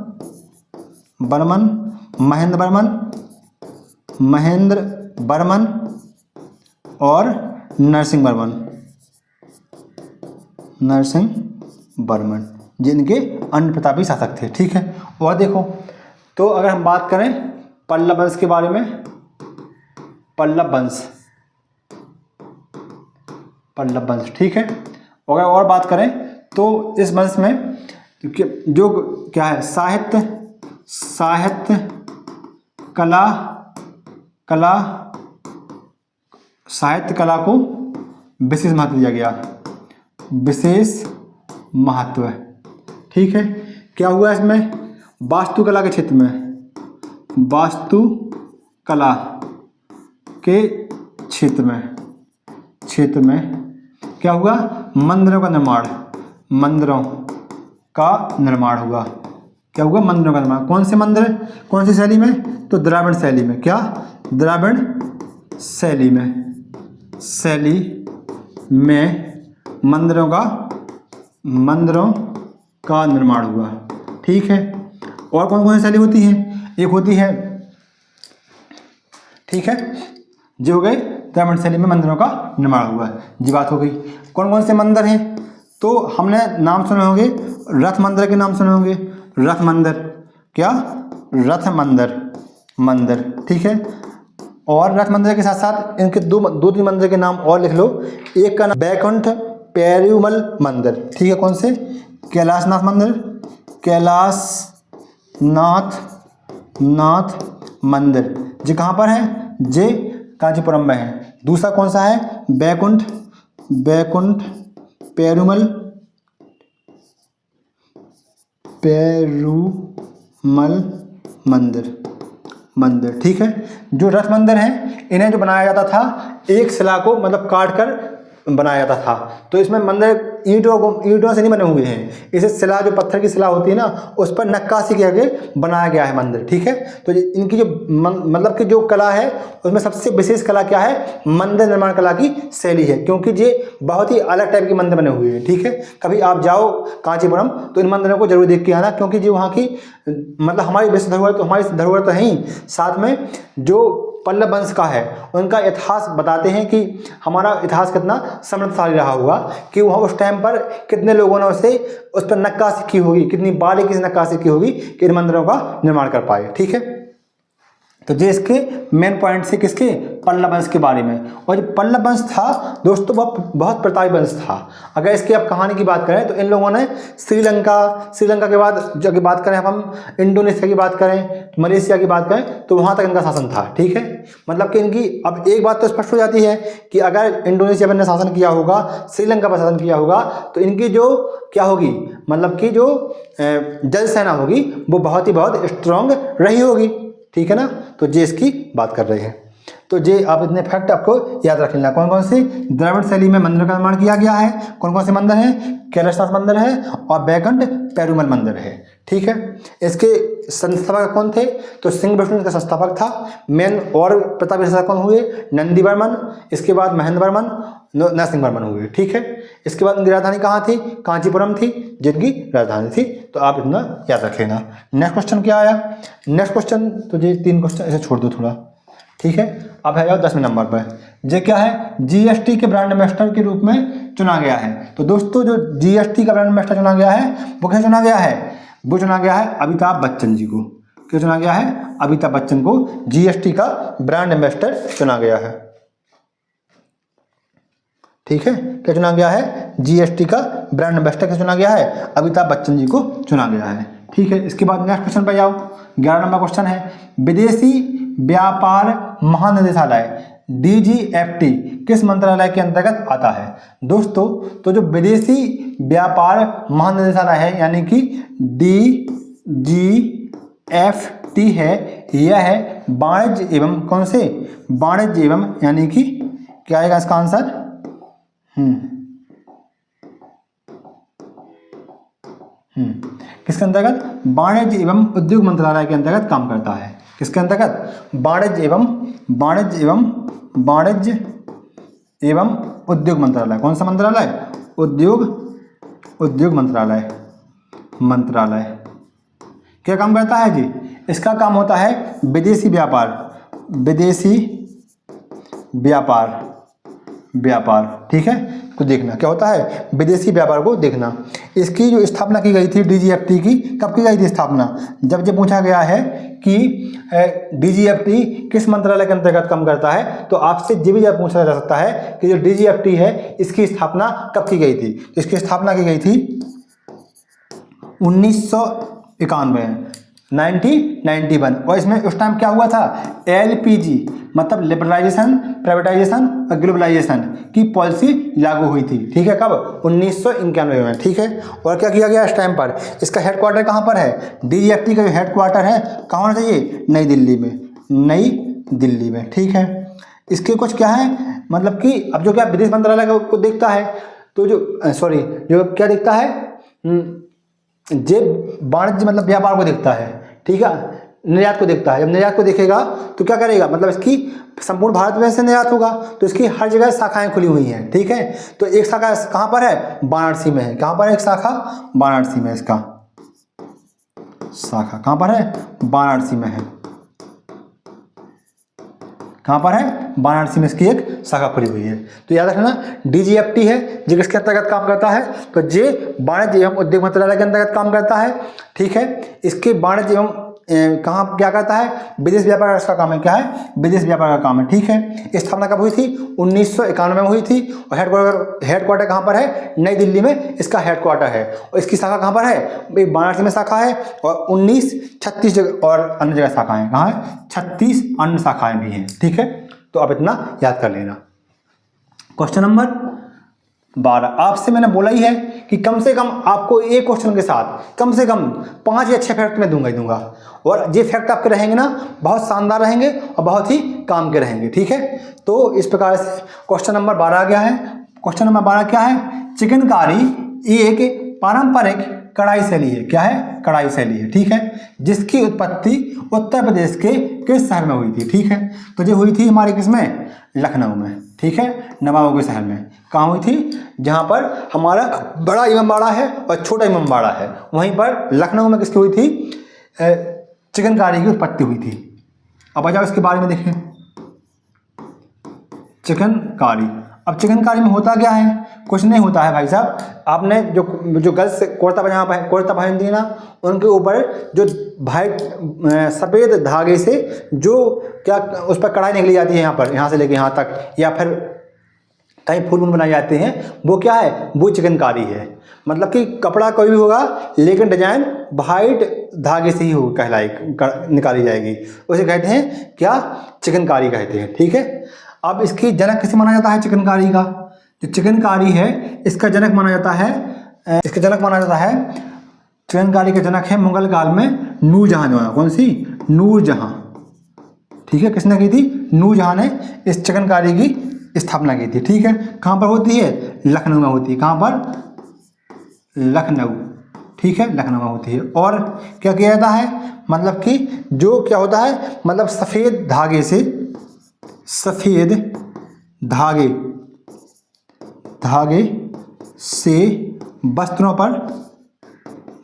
महेंद्र वर्मन और नरसिंह वर्मन, जिनके अन्य प्रतापी शासक थे। ठीक है। और देखो, तो अगर हम बात करें पल्लव वंश के बारे में, पल्लव वंश, ठीक है। अगर और बात करें तो इस वंश में जो क्या है, साहित्य कला को विशेष महत्व दिया गया, विशेष महत्व। ठीक है। क्या हुआ इसमें? वास्तुकला के क्षेत्र में, वास्तुकला के क्षेत्र में क्या हुआ? मंदिरों का निर्माण हुआ। क्या हुआ? मंदिरों का निर्माण। कौन से मंदिर, कौन सी शैली में? तो द्राविड़ शैली में। क्या? द्राविड़ शैली में मंदिरों का निर्माण हुआ। ठीक है। और कौन कौन सी शैली होती है? एक होती है, ठीक है, जो हो गए द्राविड़ शैली में मंदिरों का निर्माण हुआ, जी बात हो गई। कौन कौन से मंदिर हैं? तो हमने नाम सुने होंगे, रथ मंदिर के नाम सुने होंगे, रथ मंदिर। क्या? रथ मंदिर, ठीक है। और रथ मंदिर के साथ साथ इनके दो तीन मंदिर के नाम और लिख लो। एक का नाम बैकुंठ पेरुमल मंदिर, ठीक है। कौन से? कैलाशनाथ मंदिर, जी कहाँ पर है? जे कांचीपुरम में है। दूसरा कौन सा है? बैकुंठ पेरुमल मंदिर, ठीक है। जो रथ मंदिर हैं, इन्हें जो बनाया जाता था, एक शिला को मतलब काट कर बनाया जाता था। तो इसमें मंदिर ईंटों से नहीं बने हुए हैं, इसे शिला, जो पत्थर की शिला होती है ना, उस पर नक्काशी किया गया बनाया गया है मंदिर। ठीक है। तो इनकी जो मतलब कि जो कला है, उसमें सबसे विशेष कला क्या है? मंदिर निर्माण कला की शैली है, क्योंकि ये बहुत ही अलग टाइप के मंदिर बने हुए हैं। ठीक है। कभी आप जाओ कांचीपुरम तो इन मंदिरों को जरूर देख के आना, क्योंकि जो वहाँ की मतलब हमारी विश्व धरोहर, तो हमारी धरोहर तो है ही, साथ में जो पल्लव वंश का है, उनका इतिहास बताते हैं कि हमारा इतिहास कितना समृद्धशाली रहा होगा, कि वहाँ उस टाइम पर कितने लोगों ने उस पर नक्काशी की होगी, कितनी बारीकी से नक्काशी की होगी कि इन मंदिरों का निर्माण कर पाए। ठीक है। तो ये इसके मेन पॉइंट से किसके? पल्लव वंश के बारे में। और जो पल्लव वंश था दोस्तों, वह बहुत प्रतापी वंश था। अगर इसकी अब कहानी की बात करें तो इन लोगों ने श्रीलंका के बाद जब बात करें, हम इंडोनेशिया की बात करें, मलेशिया की बात करें, तो वहाँ तक इनका शासन था। ठीक है। मतलब कि इनकी अब एक बात तो स्पष्ट हो जाती है कि अगर इंडोनेशिया पर ने शासन किया होगा, श्रीलंका पर शासन किया होगा, तो इनकी जो क्या होगी, मतलब कि जो जल सेना होगी, वो बहुत स्ट्रांग रही होगी। ठीक है ना। तो जे इसकी बात कर रहे हैं। तो जे आप इतने फैक्ट आपको याद रख लेना। कौन कौन से द्रविड़ शैली में मंदिर का निर्माण किया गया है? कौन कौन से मंदिर हैं? कैलाशनाथ मंदिर है और बैकुंठ पेरुमल मंदिर है। ठीक है। इसके संस्थापक कौन थे? तो सिंह विष्णु इसका संस्थापक था। मेन और प्रतापी शासक कौन हुए? नंदी वर्मन, इसके बाद महेंद्र वर्मन, नरसिंह वर्मन हुए। ठीक है। इसके बाद उनकी राजधानी कहाँ थी? कांचीपुरम थी, जिनकी राजधानी थी। तो आप इतना याद रख लेना। नेक्स्ट क्वेश्चन क्या आया? नेक्स्ट क्वेश्चन, तो ये 3 क्वेश्चन ऐसे छोड़ दो थोड़ा। ठीक है। अब है 10वें नंबर पर, ये क्या है? जीएसटी के ब्रांड एम्बेसडर के रूप में चुना गया है। तो दोस्तों, जो जीएसटी का ब्रांड एम्बेसडर चुना गया है, वो कैसे चुना गया है? वो चुना गया है अमिताभ बच्चन जी को। क्यों चुना गया है? अमिताभ बच्चन को जीएसटी का ब्रांड एम्बेसडर चुना गया है। ठीक है। क्या चुना गया है? जीएसटी का ब्रांड एम्बेसडर कैसे चुना गया है? अमिताभ बच्चन जी को चुना गया है। ठीक है। इसके बाद नेक्स्ट क्वेश्चन पर जाओ। 11 नंबर क्वेश्चन है, विदेशी व्यापार महानिदेशालय DGFT किस मंत्रालय के अंतर्गत आता है? दोस्तों, तो जो विदेशी व्यापार महानिदेशालय है, यानी कि GFT है, यह है वाणिज्य एवं कौन से, वाणिज्य एवं, यानी कि क्या आएगा इसका आंसर, किसके अंतर्गत, वाणिज्य एवं उद्योग मंत्रालय के अंतर्गत काम करता है। किसके अंतर्गत, वाणिज्य एवं उद्योग मंत्रालय। कौन सा मंत्रालय, उद्योग मंत्रालय क्या काम करता है जी, इसका काम होता है विदेशी व्यापार, ठीक है। तो देखना क्या होता है, विदेशी व्यापार को देखना। इसकी जो स्थापना की गई थी DGFT की, कब की गई थी स्थापना, जब ये पूछा गया है कि DGFT किस मंत्रालय के अंतर्गत काम करता है, तो आपसे ये भी पूछा जा सकता है कि जो DGFT है इसकी स्थापना कब की गई थी। तो इसकी स्थापना की गई थी 1991 और इसमें उस टाइम क्या हुआ था, LPG मतलब लिबरलाइजेशन, प्राइवेटाइजेशन और ग्लोबलाइजेशन की पॉलिसी लागू हुई थी, ठीक है। कब, 1991 में, ठीक है। और क्या किया गया इस टाइम पर, इसका हेडक्वार्टर कहाँ पर है, DGFT का जो हेडक्वार्टर है कहाँ होना चाहिए, नई दिल्ली में, ठीक है। इसके कुछ क्या है, मतलब कि अब जो क्या विदेश मंत्रालय को देखता है, तो जो क्या देखता है, जे वाणिज्य मतलब व्यापार को देखता है, ठीक है, निर्यात को देखता है। जब निर्यात को देखेगा तो क्या करेगा, मतलब इसकी संपूर्ण भारत में से निर्यात होगा, तो इसकी हर जगह शाखाएं खुली हुई हैं, ठीक है। तो एक शाखा कहाँ पर है, वाराणसी में है। कहाँ पर है एक शाखा, वाराणसी में। इसका शाखा कहाँ पर है, वाराणसी में है। कहाँ पर है, वाराणसी में इसकी एक शाखा खुली हुई है। तो याद रखना DGFT है जो किसके अंतर्गत काम करता है, तो ये वाणिज्य एवं उद्योग मंत्रालय के अंतर्गत काम करता है, ठीक है। इसके वाणिज्य एवं कहाँ क्या करता है, विदेश व्यापार इसका काम है, क्या है, विदेश व्यापार का काम है, ठीक है। स्थापना कब हुई थी, 1991 में हुई थी। और हेडक्वार्टर कहाँ पर है, नई दिल्ली में इसका हेडक्वार्टर है। और इसकी शाखा कहाँ पर है, वाराणसी में शाखा है। और 36 जगह और अन्य जगह शाखाएं, कहाँ है, 36 अन्य शाखाएं भी हैं, ठीक है। तो आप इतना याद कर लेना। क्वेश्चन नंबर 12, आपसे मैंने बोला ही है कि कम से कम आपको एक क्वेश्चन के साथ कम से कम 5 या 6 फैक्ट में दूंगा और ये फैक्ट आपके रहेंगे ना, बहुत शानदार रहेंगे और बहुत ही काम के रहेंगे, ठीक है। तो इस प्रकार से क्वेश्चन नंबर 12 आ गया है। क्वेश्चन नंबर 12 क्या है, चिकनकारी एक पारंपरिक कढ़ाई शैली है। क्या है, कढ़ाई शैली है, ठीक है, जिसकी उत्पत्ति उत्तर प्रदेश के किस शहर में हुई थी, ठीक है। तो ये हुई थी हमारे किसमें, लखनऊ में, ठीक है, नवाबों के शहर में। कहाँ हुई थी, जहाँ पर हमारा बड़ा इमामबाड़ा है और छोटा इमामबाड़ा है, वहीं पर लखनऊ में किसकी हुई थी, चिकनकारी की उत्पत्ति हुई थी। अब आ जाओ इसके बारे में देखें, चिकनकारी। अब चिकनकारी में होता क्या है, कुछ नहीं होता है भाई साहब। आपने जो गर्ल्स कुर्ता पहनती है ना, उनके ऊपर जो वाइट सफ़ेद धागे से जो क्या उस पर कढ़ाई निकली जाती है, यहाँ से लेके यहाँ तक, या फिर कहीं फूल बनाए जाते हैं, वो क्या है, वो चिकनकारी है। मतलब कि कपड़ा कोई भी होगा लेकिन डिजाइन वाइट धागे से ही हो निकाली जाएगी, उसे कहते हैं क्या, चिकनकारी कहते हैं, ठीक है। अब इसकी जनक किसे माना जाता है, चिकनकारी का, जो चिकनकारी है इसका जनक माना जाता है, चिकनकारी का जनक है मुगल काल में नूरजहां। कौन सी, नूरजहां, ठीक है। किसने की थी, नूरजहां ने इस चिकनकारी की स्थापना की थी, ठीक है। कहाँ पर होती है, लखनऊ में होती है। कहाँ पर, लखनऊ, ठीक है, लखनऊ में होती है। और क्या किया जाता है, मतलब कि जो क्या होता है, मतलब सफ़ेद धागे से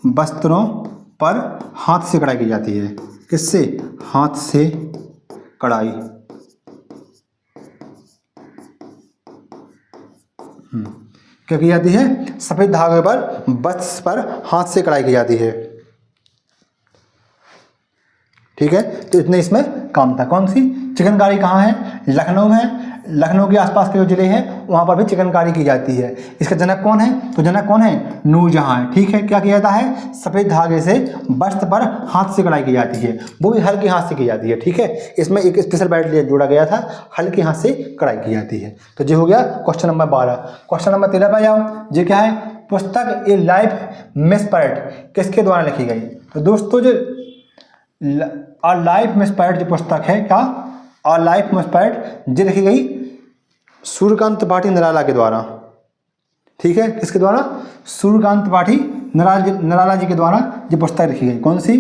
वस्त्रों पर हाथ से कढ़ाई की जाती है। किससे, हाथ से कढ़ाई। क्या की जाती है, सफ़ेद धागे पर वस्त्र पर हाथ से कढ़ाई की जाती है, ठीक है। तो इतने इसमें काम था। कौन सी, चिकनकारी कहाँ है, लखनऊ में। लखनऊ के आसपास के जो जिले हैं वहाँ पर भी चिकनकारी की जाती है। इसका जनक कौन है, तो जनक कौन है, नूरजहां है, ठीक है। क्या किया जाता है, सफ़ेद धागे से वस्त्र पर हाथ से कढ़ाई की जाती है, वो भी हल्के हाथ से की जाती है, ठीक है। इसमें एक स्पेशल बैट जोड़ा गया था, हल्के हाथ से कढ़ाई की जाती है। तो ये हो गया क्वेश्चन नंबर 12। क्वेश्चन नंबर 13 पर जाओ। ये क्या है, पुस्तक ए लाइफ मिसपर्ट किसके द्वारा लिखी गई, तो दोस्तों जो अ लाइफ में स्पायर्ड जो पुस्तक है, क्या अ लाइफ में स्पायर्ड, ये लिखी गई सूर्यकांत त्रिपाठी निराला के द्वारा, ठीक है। किसके द्वारा? सूर्यकांत त्रिपाठी निराला जी के द्वारा ये पुस्तक लिखी गई। कौन सी?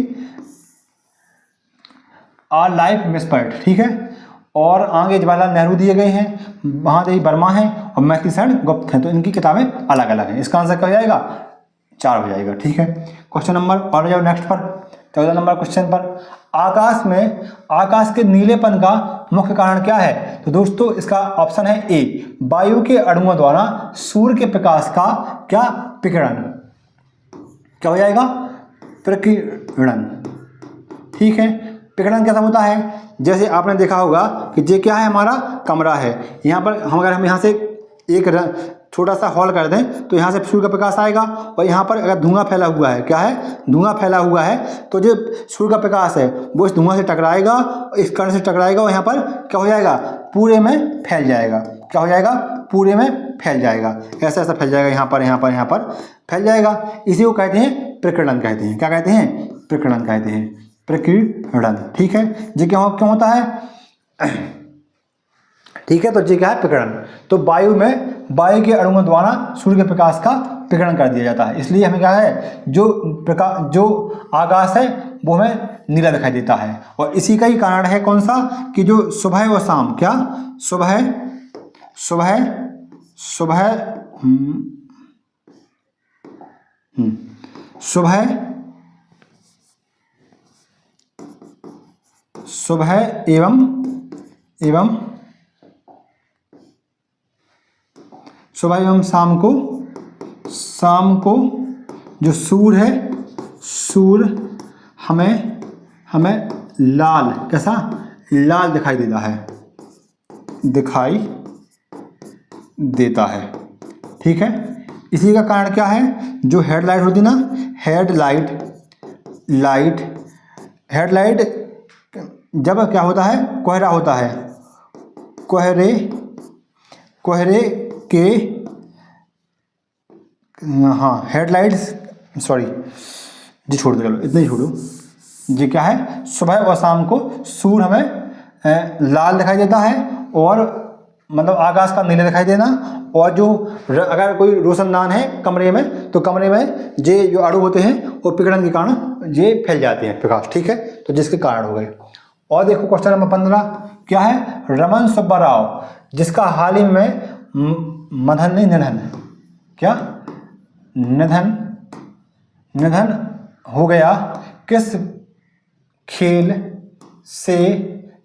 अ लाइफ में स्पायर्ड, ठीक है। और आगे जवाहरलाल नेहरू दिए गए हैं, महादेवी वर्मा हैं और मैथिलीशरण गुप्त हैं। तो इनकी किताबें अलग अलग हैं। इसका आंसर क्या हो जाएगा? 4 हो जाएगा, ठीक है। क्वेश्चन नंबर और जाओ नेक्स्ट पर, 14 नंबर क्वेश्चन पर। आकाश के नीलेपन का मुख्य कारण क्या है? तो दोस्तों इसका ऑप्शन है ए, वायु के अणुओं द्वारा सूर्य के प्रकाश का क्या? विकिरण। क्या हो जाएगा? प्रकीर्णन, ठीक है। विकिरण कैसा होता है? जैसे आपने देखा होगा कि ये क्या है, हमारा कमरा है। यहाँ पर अगर हम यहाँ से एक छोटा सा हॉल कर दें तो यहाँ से सूर्य का प्रकाश आएगा, और यहाँ पर अगर धुआं फैला हुआ है, क्या है? धुआं फैला हुआ है, तो जो सूर्य का प्रकाश है वो इस धुआं से टकराएगा, इस कण से टकराएगा और यहाँ पर क्या हो जाएगा? पूरे में फैल जाएगा। क्या हो जाएगा? पूरे में फैल जाएगा। ऐसा ऐसा फैल जाएगा, यहाँ पर यहाँ पर यहाँ पर फैल जाएगा। इसी को कहते हैं प्रकीर्णन कहते हैं। क्या कहते हैं? प्रकीर्णन कहते हैं, प्रकीर्णन, ठीक है। ये क्यों होता है? ठीक है, तो ये क्या है? प्रकीर्णन। तो वायु के अणुओं द्वारा सूर्य के प्रकाश का विकिरण कर दिया जाता है। इसलिए हमें क्या है, जो आकाश है वो हमें नीला दिखाई देता है। और इसी का ही कारण है कौन सा? कि जो सुबह व शाम, क्या सुबह एवं शाम को जो सूर्य है, सूर्य हमें लाल, कैसा? लाल दिखाई देता है, ठीक है। इसी का कारण क्या है? जो हेडलाइट होती है ना, हेडलाइट जब क्या होता है? कोहरा होता है, कोहरे के, हाँ हेडलाइट्स, सॉरी जी छोड़ दो, चलो इतना ही छोड़ो। ये क्या है? सुबह और शाम को सूर्य हमें लाल दिखाई देता है, और मतलब आकाश का नीला दिखाई देना, और जो अगर कोई रोशनदान है कमरे में, तो कमरे में ये जो अणु होते हैं वो विकिरण के कारण ये फैल जाते हैं प्रकाश, ठीक है। तो जिसके कारण हो गए। और देखो क्वेश्चन नंबर 15 क्या है? रमन सुब्बा राव, जिसका हाल ही में निधन हो गया, किस खेल से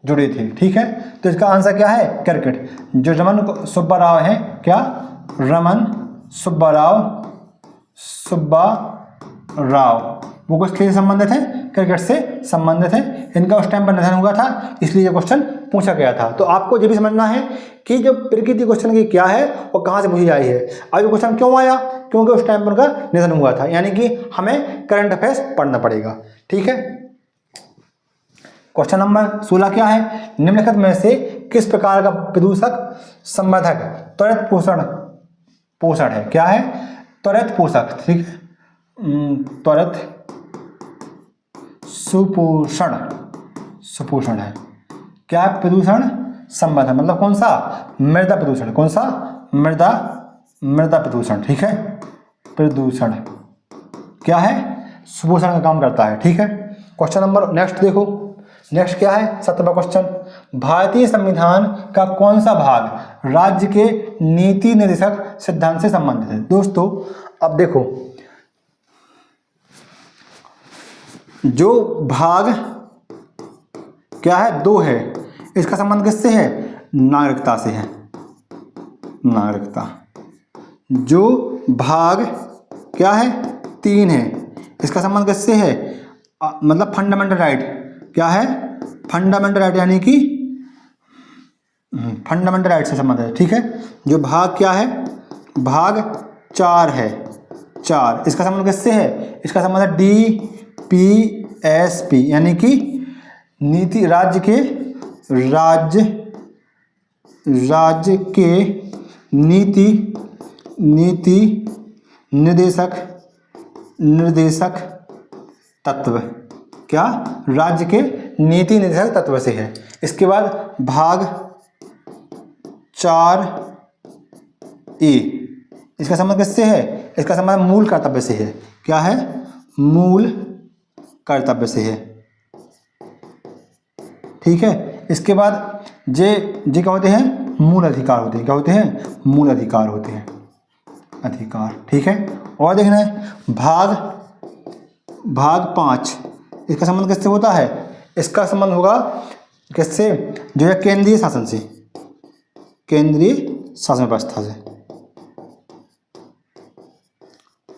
जुड़े थे? ठीक है, तो इसका आंसर क्या है? क्रिकेट। जो रमन सुब्बा राव है, क्या? रमन सुब्बा राव वो किस खेल से संबंधित है? क्रिकेट से संबंधित है। इनका उस टाइम पर निधन हुआ था, इसलिए ये क्वेश्चन पूछा गया था। तो आपको ये भी समझना है कि जो प्रकृति क्वेश्चन की क्या है और कहाँ से पूछी आई है। अब ये क्वेश्चन क्यों आया? क्योंकि उस टाइम पर उनका निधन हुआ था, यानी कि हमें करंट अफेयर्स पढ़ना पड़ेगा, ठीक है। क्वेश्चन नंबर 16 क्या है? निम्नलिखित में से किस प्रकार का प्रदूषक संवर्धक त्वरित पोषण है? क्या है? त्वरित पोषक, ठीक है, त्वरित सुपोषण है। क्या है? प्रदूषण संवर्धन, मतलब कौन सा? मृदा प्रदूषण। कौन सा? मृदा प्रदूषण, ठीक है। प्रदूषण क्या है? सुपोषण का काम करता है, ठीक है। क्वेश्चन नंबर नेक्स्ट देखो, नेक्स्ट क्या है? 17वां क्वेश्चन। भारतीय संविधान का कौन सा भाग राज्य के नीति निर्देशक सिद्धांत से संबंधित है? दोस्तों अब देखो, जो भाग क्या है? 2 है। इसका संबंध किससे है? नागरिकता से है, नागरिकता। जो भाग क्या है? 3 है। इसका संबंध किससे है? मतलब फंडामेंटल राइट। क्या है? फंडामेंटल राइट, यानी कि फंडामेंटल राइट से संबंध है, ठीक है। जो भाग क्या है? भाग 4 है, 4। इसका संबंध किससे है? इसका संबंध है DPSP, यानी कि नीति राज्य के नीति निर्देशक तत्व, क्या, राज्य के नीति निर्देशक तत्व से है। इसके बाद भाग 4A, इसका संबंध किससे है? इसका संबंध मूल कर्तव्य से है। क्या है? मूल कर्तव्य से है। ठीक है। इसके बाद जे क्या होते हैं? मूल अधिकार होते हैं। क्या होते हैं? मूल अधिकार होते हैं, अधिकार। ठीक है। और देखना है भाग 5, इसका संबंध किससे होता है? इसका संबंध होगा किससे? जो है केंद्रीय शासन से, केंद्रीय शासन व्यवस्था से।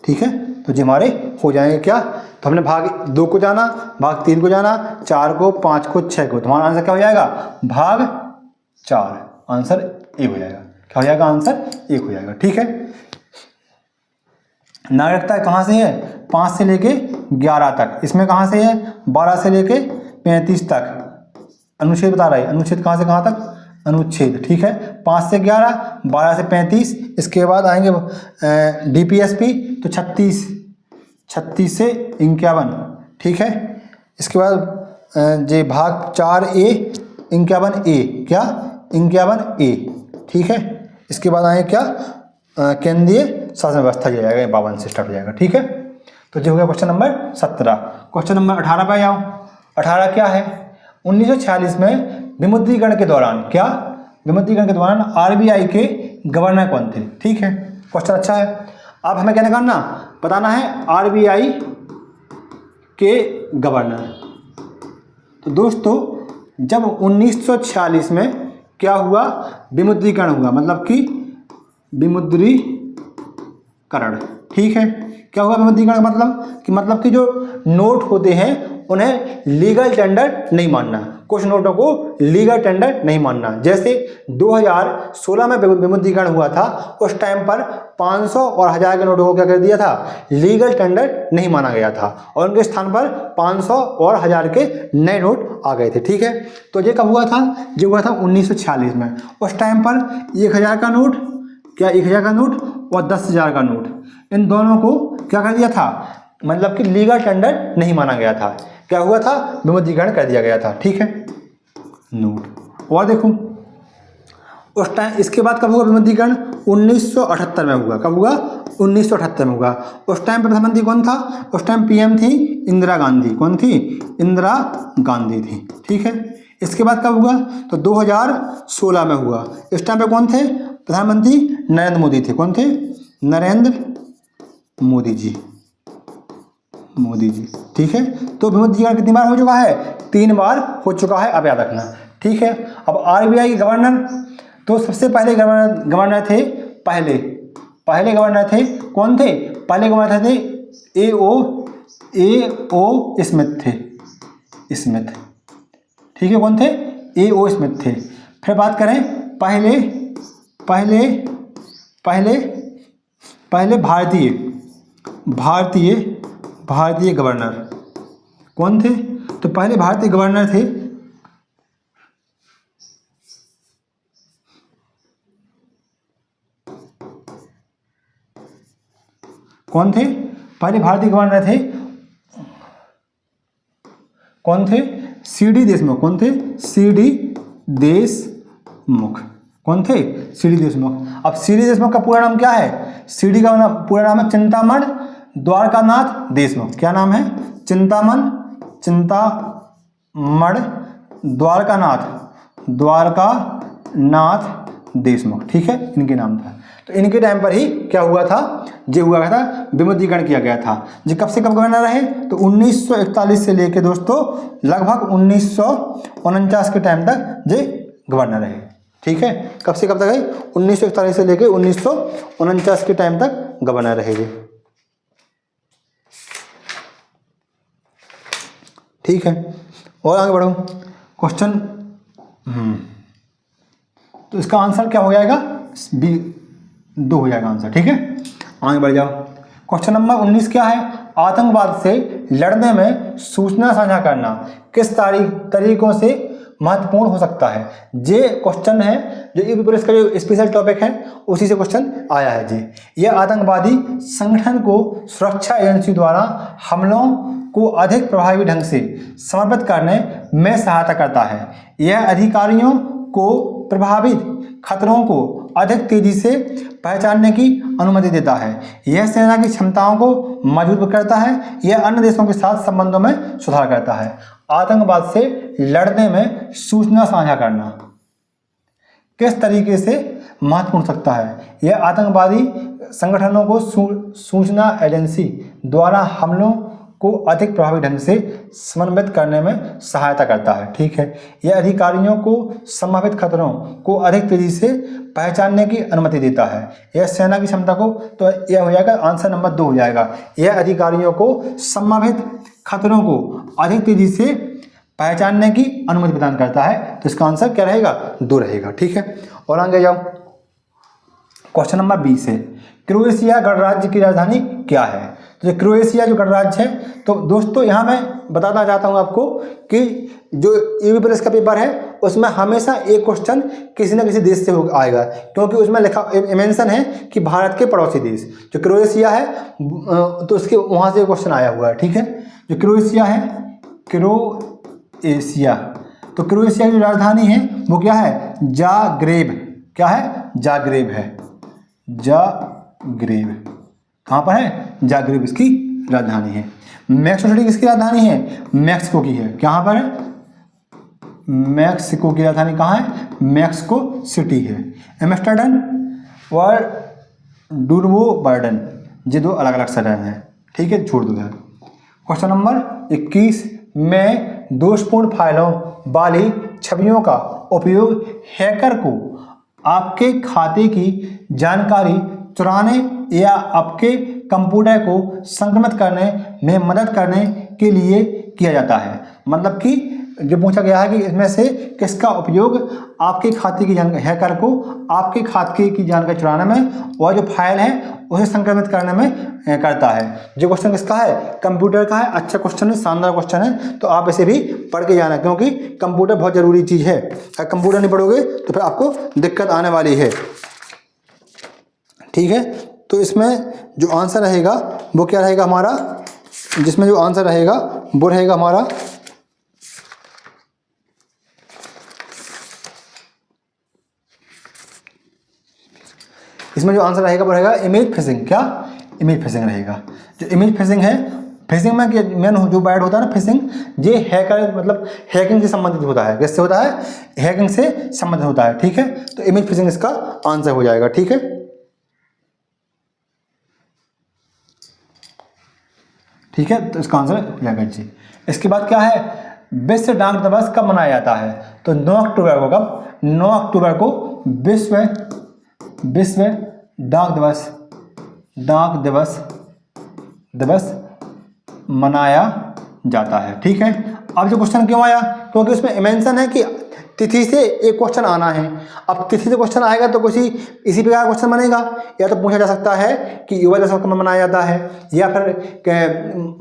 ठीक है। तो जी हमारे हो जाएंगे क्या? तो हमने भाग 2 को जाना, भाग 3 को जाना, 4 को, 5 को, 6 को। तुम्हारा आंसर क्या हो जाएगा? भाग 4, आंसर ए हो जाएगा। क्या हो जाएगा? आंसर 1 हो जाएगा। ठीक है। नागरिकता कहाँ से है? 5 से लेके 11 तक। इसमें कहाँ से है? 12 से लेके 35 तक। अनुच्छेद बता रहा है, अनुच्छेद कहाँ से कहाँ तक? अनुच्छेद। ठीक है। 5 से 11, 12 से 35। इसके बाद आएंगे DPSP, तो 36 से 51। ठीक है। इसके बाद जे भाग 4A 51A, क्या? 51A। ठीक है। इसके बाद आएंगे क्या? केंद्रीय शासन व्यवस्था जो जाएगा 52 से स्टार्ट हो जाएगा। ठीक है। तो जो हो गया क्वेश्चन नंबर 17। क्वेश्चन नंबर 18 पे आओ। 18 क्या है? 1946 में विमुद्रीकरण के दौरान, क्या? विमुद्रीकरण के दौरान RBI के गवर्नर कौन थे? ठीक है। क्वेश्चन अच्छा है। अब हमें क्या करना? बताना है RBI के गवर्नर। तो दोस्तों जब 1946 में क्या हुआ? विमुद्रीकरण हुआ, मतलब कि विमुद्रीकरण। ठीक है। क्या हुआ विमुद्रीकरण का मतलब कि जो नोट होते हैं उन्हें लीगल टेंडर नहीं मानना, कुछ नोटों को लीगल टेंडर नहीं मानना। जैसे 2016 में विमुद्रीकरण हुआ था, उस टाइम पर 500 और 1000 के नोटों को क्या कर दिया था? लीगल टेंडर नहीं माना गया था, और उनके स्थान पर 500 और 1000 के नए नोट आ गए थे। ठीक है। तो ये कब हुआ था? ये हुआ था 1946 में। उस टाइम पर 1000 का नोट, क्या 1000 का नोट और 10,000 का नोट, इन दोनों को क्या कर दिया था? मतलब कि लीगल टेंडर नहीं माना गया था। क्या हुआ था? विमुद्रीकरण कर दिया गया था। ठीक है। नोट। और देखो उस टाइम, इसके बाद कब हुआ विमुद्रीकरण? 1978 में हुआ। कब हुआ? 1978 में हुआ। उस टाइम पर प्रधानमंत्री कौन था? उस टाइम PM थी इंदिरा गांधी। कौन थी? इंदिरा गांधी थी। ठीक है। इसके बाद कब हुआ? तो 2016 में हुआ। इस टाइम पे कौन थे? प्रधानमंत्री नरेंद्र मोदी थे। कौन थे? नरेंद्र मोदी जी। ठीक है। तो विमुद्रीकरण कितनी बार हो चुका है? 3 बार हो चुका है, अब याद रखना। ठीक है। अब RBI के गवर्नर, तो सबसे पहले गवर्नर थे, पहले गवर्नर थे, कौन थे? पहले गवर्नर थे AO स्मिथ थे। ठीक है। कौन थे? AO स्मिथ थे। फिर बात करें पहले भारतीय गवर्नर कौन थे? तो पहले भारतीय गवर्नर थे कौन थे? पहले भारतीय गवर्नर थे कौन थे? CD देशमुख। कौन थे? CD देशमुख। कौन थे? CD देशमुख। अब CD देशमुख का पूरा नाम क्या है? CD का पूरा नाम है चिंतामण द्वारकानाथ देशमुख। क्या नाम है? चिंतामण द्वारकानाथ देशमुख। ठीक है। इनके नाम था। तो इनके टाइम पर ही क्या हुआ था? ये हुआ था, विमुद्रीकरण किया गया था। ये कब से कब गवर्नर रहे? तो 1941 से लेके दोस्तों लगभग 1949 के टाइम तक ये गवर्नर रहे। ठीक है। कब से कब तक है? 1941 से लेके 1949 के टाइम तक गवर्नर रहे ये। ठीक है। और आगे बढ़ो। क्वेश्चन तो इसका आंसर क्या हो जाएगा? B2 हो जाएगा आंसर। ठीक है। आगे बढ़ जाओ। क्वेश्चन नंबर 19 क्या है? आतंकवाद से लड़ने में सूचना साझा करना किस तरीकों से महत्वपूर्ण हो सकता है। ये क्वेश्चन है जो यूपी पुलिस का जो स्पेशल टॉपिक है उसी से क्वेश्चन आया है जी। यह आतंकवादी संगठन को सुरक्षा एजेंसी द्वारा हमलों को अधिक प्रभावी ढंग से समर्पित करने में सहायता करता है। यह अधिकारियों को प्रभावित खतरों को अधिक तेजी से पहचानने की अनुमति देता है। यह सेना की क्षमताओं को मजबूत करता है। यह अन्य देशों के साथ संबंधों में सुधार करता है। आतंकवाद से लड़ने में सूचना साझा करना किस तरीके से महत्वपूर्ण हो सकता है? यह आतंकवादी संगठनों को सूचना एजेंसी द्वारा हमलों को अधिक प्रभावी ढंग से समन्वित करने में सहायता करता है। ठीक है। यह अधिकारियों को संभावित खतरों को अधिक तेजी से पहचानने की अनुमति देता है। यह सेना की क्षमता को, तो यह हो जाएगा आंसर नंबर 2 हो जाएगा। यह अधिकारियों को संभावित खतरों को अधिक तेजी से पहचानने की अनुमति प्रदान करता है। तो इसका आंसर क्या रहेगा? 2 रहेगा। ठीक है। और आगे जाओ, क्वेश्चन नंबर 20 है, क्रोएशिया गणराज्य की राजधानी क्या है? तो क्रोएशिया जो गणराज्य है, तो दोस्तों यहाँ मैं बताना चाहता हूँ आपको कि जो यूपी पुलिस का पेपर है उसमें हमेशा एक क्वेश्चन किसी न किसी देश से आएगा, क्योंकि उसमें लिखा मेंशन है कि भारत के पड़ोसी देश जो क्रोएशिया है, तो उसके वहाँ से क्वेश्चन आया हुआ है। ठीक है। जो क्रोएशिया है, क्रोएशिया, तो क्रोएशिया की राजधानी है वो क्या है? जाग्रेब। क्या है? जाग्रेब है। जाग्रेब कहाँ पर है? जाग्रेब इसकी राजधानी है। मैक्सिको सिटी किसकी राजधानी है? मैक्सिको की है। कहाँ पर है? मैक्सिको की राजधानी कहाँ है? मैक्सिको सिटी है। एम्स्टर्डम और डुर्बो बर्डन, ये 2 अलग अलग शहर हैं। ठीक है, छोड़ दो यार। क्वेश्चन नंबर 21 में दोषपूर्ण फाइलों वाली छवियों का उपयोग हैकर को आपके खाते की जानकारी चुराने या आपके कंप्यूटर को संक्रमित करने में मदद करने के लिए किया जाता है। मतलब कि जो पूछा गया है कि इसमें से किसका उपयोग आपके खाते की हैकर को आपके खाते की जानकारी चुराने में और जो फाइल है उसे संक्रमित करने में करता है। जो क्वेश्चन किसका है? कंप्यूटर का है। अच्छा क्वेश्चन है, शानदार क्वेश्चन है, तो आप इसे भी पढ़ के जाना, क्योंकि कंप्यूटर बहुत ज़रूरी चीज़ है। अगर कंप्यूटर नहीं पढ़ोगे तो फिर आपको दिक्कत आने वाली है। ठीक है। तो इसमें जो आंसर रहेगा वो क्या रहेगा हमारा? जिसमें जो आंसर रहेगा वो रहेगा हमारा इसमें जो आंसर रहेगा वो रहेगा इमेज फिशिंग। क्या? इमेज फिशिंग रहेगा। जो इमेज फिशिंग है, फिशिंग में मेन जो वर्ड होता है ना फिशिंग, ये हैकर मतलब हैकिंग से संबंधित होता है। किससे होता है? हैकिंग से संबंधित होता है। ठीक है। तो इमेज फिशिंग इसका आंसर हो जाएगा। ठीक है। ठीक है, तो इसका आंसर हो जाएगा जी। इसके बाद क्या है? विश्व डाक दिवस कब मनाया जाता है? तो 9 अक्टूबर को। कब? 9 अक्टूबर को विश्व डाक दिवस मनाया जाता है। ठीक है। अब जो क्वेश्चन क्यों आया? क्योंकि उसमें मेंशन है कि तिथि से एक क्वेश्चन आना है। अब तिथि से क्वेश्चन आएगा तो कुछ इसी प्रकार क्वेश्चन बनेगा। या तो पूछा जा सकता है कि युवा दिवस कब मनाया जाता है, या फिर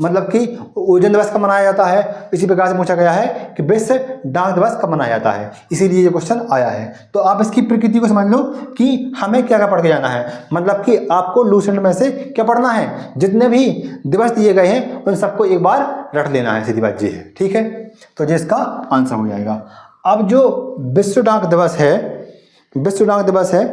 मतलब कि ओजोन दिवस कब मनाया जाता है। इसी प्रकार से पूछा गया है कि विश्व डाक दिवस कब मनाया जाता है, इसीलिए ये क्वेश्चन आया है। तो आप इसकी प्रकृति को समझ लो कि हमें क्या क्या पढ़ के जाना है। मतलब कि आपको लूसेंट में से क्या पढ़ना है, जितने भी दिवस दिए गए हैं उन सबको एक बार रट लेना है। सीधी बात ये है। ठीक है। तो ये इसका आंसर हो जाएगा। अब जो विश्व डाक दिवस है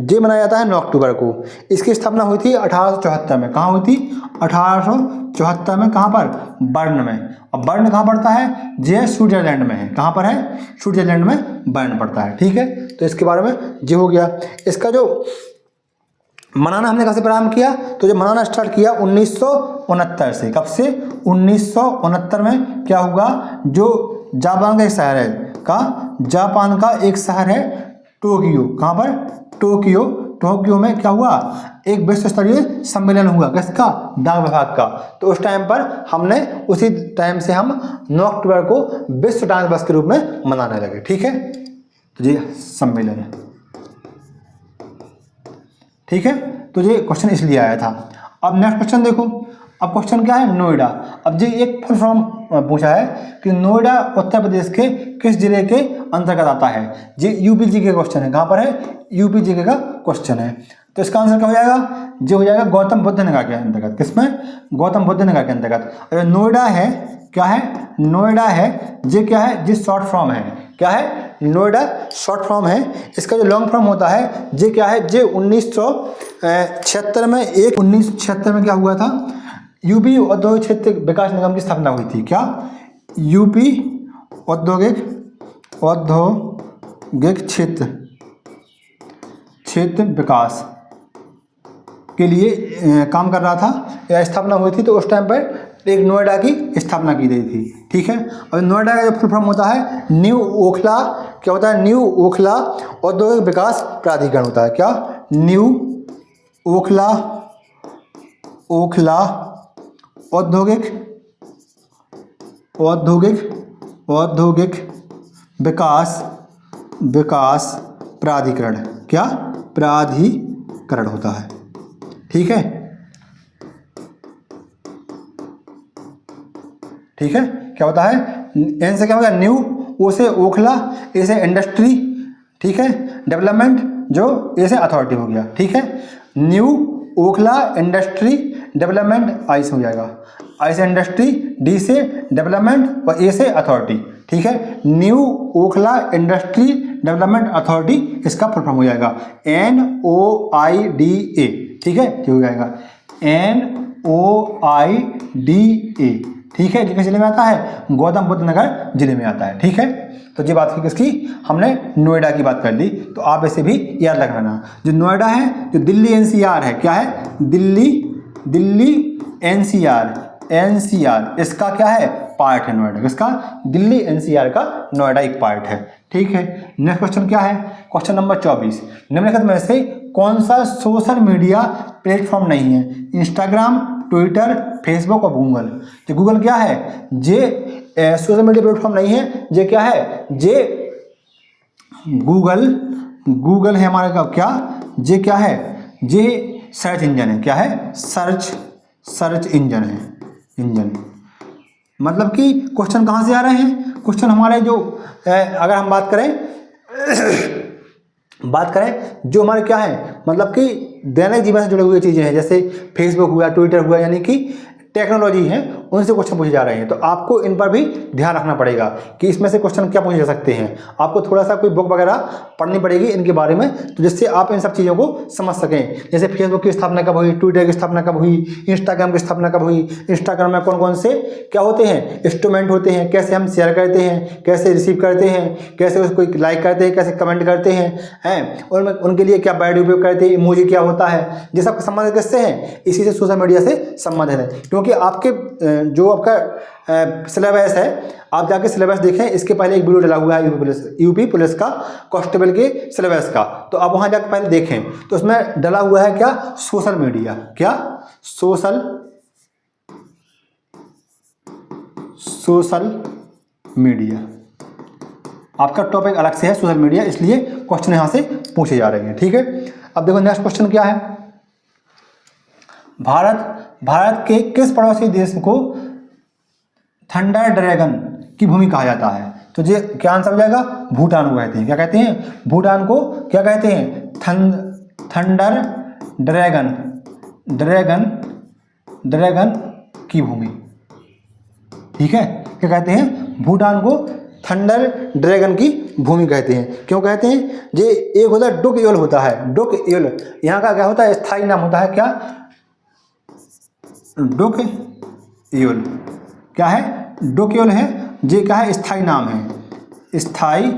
ये मनाया जाता है 9 अक्टूबर को। इसकी स्थापना हुई थी 1874 में। कहाँ हुई थी? 1874 में। कहाँ पर? बर्न में। अब बर्न कहाँ पड़ता है? ये स्विट्जरलैंड में है। कहाँ पर है? स्विट्जरलैंड में बर्न पड़ता है। ठीक है। तो इसके बारे में ये हो गया। इसका जो मनाना हमने कहाँ से प्रारंभ किया? तो जो मनाना स्टार्ट किया 1969 से। कब से? 1969 में क्या हुआ? जो जापान का एक शहर है, जापान का एक शहर है टोक्यो। कहाँ पर? टोक्यो में क्या हुआ? एक विश्व स्तरीय सम्मेलन हुआ। किसका? डाक विभाग का। तो उस टाइम पर हमने उसी टाइम से हम 9 अक्टूबर को विश्व डाक दिवस के रूप में मनाने लगे। ठीक है। तो ये सम्मेलन है। ठीक है। तो ये क्वेश्चन इसलिए आया था। अब नेक्स्ट क्वेश्चन देखो। अब क्वेश्चन क्या है? नोएडा। अब ये एक फुल फॉर्म पूछा है कि नोएडा उत्तर प्रदेश के किस जिले के अंतर्गत आता है। जी यूपी जी के क्वेश्चन है, कहाँ पर है, यूपी जी का क्वेश्चन है। तो इसका आंसर क्या हो जाएगा, जो हो जाएगा गौतम बुद्ध नगर के अंतर्गत। किसमें, गौतम बुद्ध नगर के अंतर्गत। और नोएडा है, क्या है, नोएडा है, ये क्या है, जी शॉर्ट फॉर्म है, क्या है, नोएडा शॉर्ट फॉर्म है। इसका जो लॉन्ग फॉर्म होता है ये क्या है, ये 1976 में 1976 में क्या हुआ था, यूपी औद्योगिक क्षेत्र विकास निगम की स्थापना हुई थी। क्या, यूपी औद्योगिक क्षेत्र विकास के लिए काम कर रहा था या स्थापना हुई थी। तो उस टाइम पर एक नोएडा की स्थापना की गई थी, ठीक है। और नोएडा का जो फुल फॉर्म होता है न्यू ओखला, क्या होता है, न्यू ओखला औद्योगिक विकास प्राधिकरण होता है। क्या, न्यू ओखला औद्योगिक विकास प्राधिकरण, क्या, प्राधिकरण होता है, ठीक है, ठीक है। क्या होता है, एन से क्या होगा, न्यू, ओ से ओखला, ए से इंडस्ट्री, ठीक है, डेवलपमेंट, जो ए से अथॉरिटी हो गया, ठीक है। न्यू ओखला इंडस्ट्री डेवलपमेंट, आई से हो जाएगा, आई से इंडस्ट्री, डी से डेवलपमेंट और ए से अथॉरिटी, ठीक है। New Okhla industry development authority, इसका फुल फॉर्म हो जाएगा NOIDA, ठीक है, ये हो जाएगा NOIDA, ठीक है। जिस जिले में आता है, गौतम बुद्ध नगर जिले में आता है, ठीक है। तो ये बात की किसकी, हमने नोएडा की बात कर ली। तो आप ऐसे भी याद रखना, जो नोएडा है, जो दिल्ली NCR है, क्या है, दिल्ली NCR, इसका क्या है, पार्ट है नोएडा। किसका, दिल्ली NCR का नोएडा एक पार्ट है, ठीक है। नेक्स्ट क्वेश्चन क्या है, क्वेश्चन नंबर 24, निम्नलिखित में से कौन सा सोशल मीडिया प्लेटफॉर्म नहीं है, इंस्टाग्राम, ट्विटर, फेसबुक और गूगल। तो गूगल क्या है, जे सोशल मीडिया प्लेटफॉर्म नहीं है, जे क्या है, जे गूगल है हमारे का, क्या, जे क्या है, जे सर्च इंजन है, क्या है, सर्च इंजन है, इंजन। मतलब कि क्वेश्चन कहाँ से आ रहे हैं, क्वेश्चन हमारे जो अगर हम बात करें जो हमारे क्या है, मतलब कि दैनिक जीवन से जुड़े हुए चीज़ें हैं, जैसे फेसबुक हुआ, ट्विटर हुआ, यानी कि टेक्नोलॉजी है, उनसे क्वेश्चन पूछे जा रहे हैं। तो आपको इन पर भी ध्यान रखना पड़ेगा कि इसमें से क्वेश्चन क्या पूछे जा सकते हैं। आपको थोड़ा सा कोई बुक वगैरह पढ़नी पड़ेगी इनके बारे में, तो जिससे आप इन सब चीज़ों को समझ सकें। जैसे फेसबुक की स्थापना कब हुई, ट्विटर की स्थापना कब हुई, इंस्टाग्राम की स्थापना कब हुई, इंस्टाग्राम में कौन कौन से क्या होते हैं, इंस्ट्रूमेंट होते हैं, कैसे हम शेयर करते हैं, कैसे रिसीव करते हैं, कैसे उसको लाइक करते हैं, कैसे कमेंट करते हैं, और उनके लिए क्या वर्ड उपयोग करते हैं, इमोजी क्या होता है, ये सब संबंधित किससे हैं, इसी से सोशल मीडिया से संबंधित है। क्योंकि आपके जो आपका सिलेबस है, आप जाके सिलेबस देखें, इसके पहले एक वीडियो डला हुआ है यूपी पुलिस का कांस्टेबल के सिलेबस का, तो आप वहां जाकर पहले देखें। तो उसमें डला हुआ है क्या, सोशल मीडिया, क्या, सोशल मीडिया। आपका टॉपिक अलग से है सोशल मीडिया, इसलिए क्वेश्चन यहां से पूछे जा रहे हैं, ठीक है। अब देखो नेक्स्ट क्वेश्चन क्या है, भारत के किस पड़ोसी देश को थंडर ड्रैगन की भूमि कहा जाता है। तो ये क्या आंसर हो जाएगा, भूटान को कहते हैं। क्या कहते हैं, भूटान को क्या कहते हैं, थंडर ड्रैगन की भूमि, ठीक है। क्या कहते हैं, भूटान को थंडर ड्रैगन की भूमि कहते हैं। क्यों कहते हैं, ये एक होता है डुक योल होता है, डुक योल यहाँ का क्या होता है, स्थायी नाम होता है, क्या, डुक योल, क्या है, डुक योल है, ये क्या है, स्थायी नाम है, स्थायी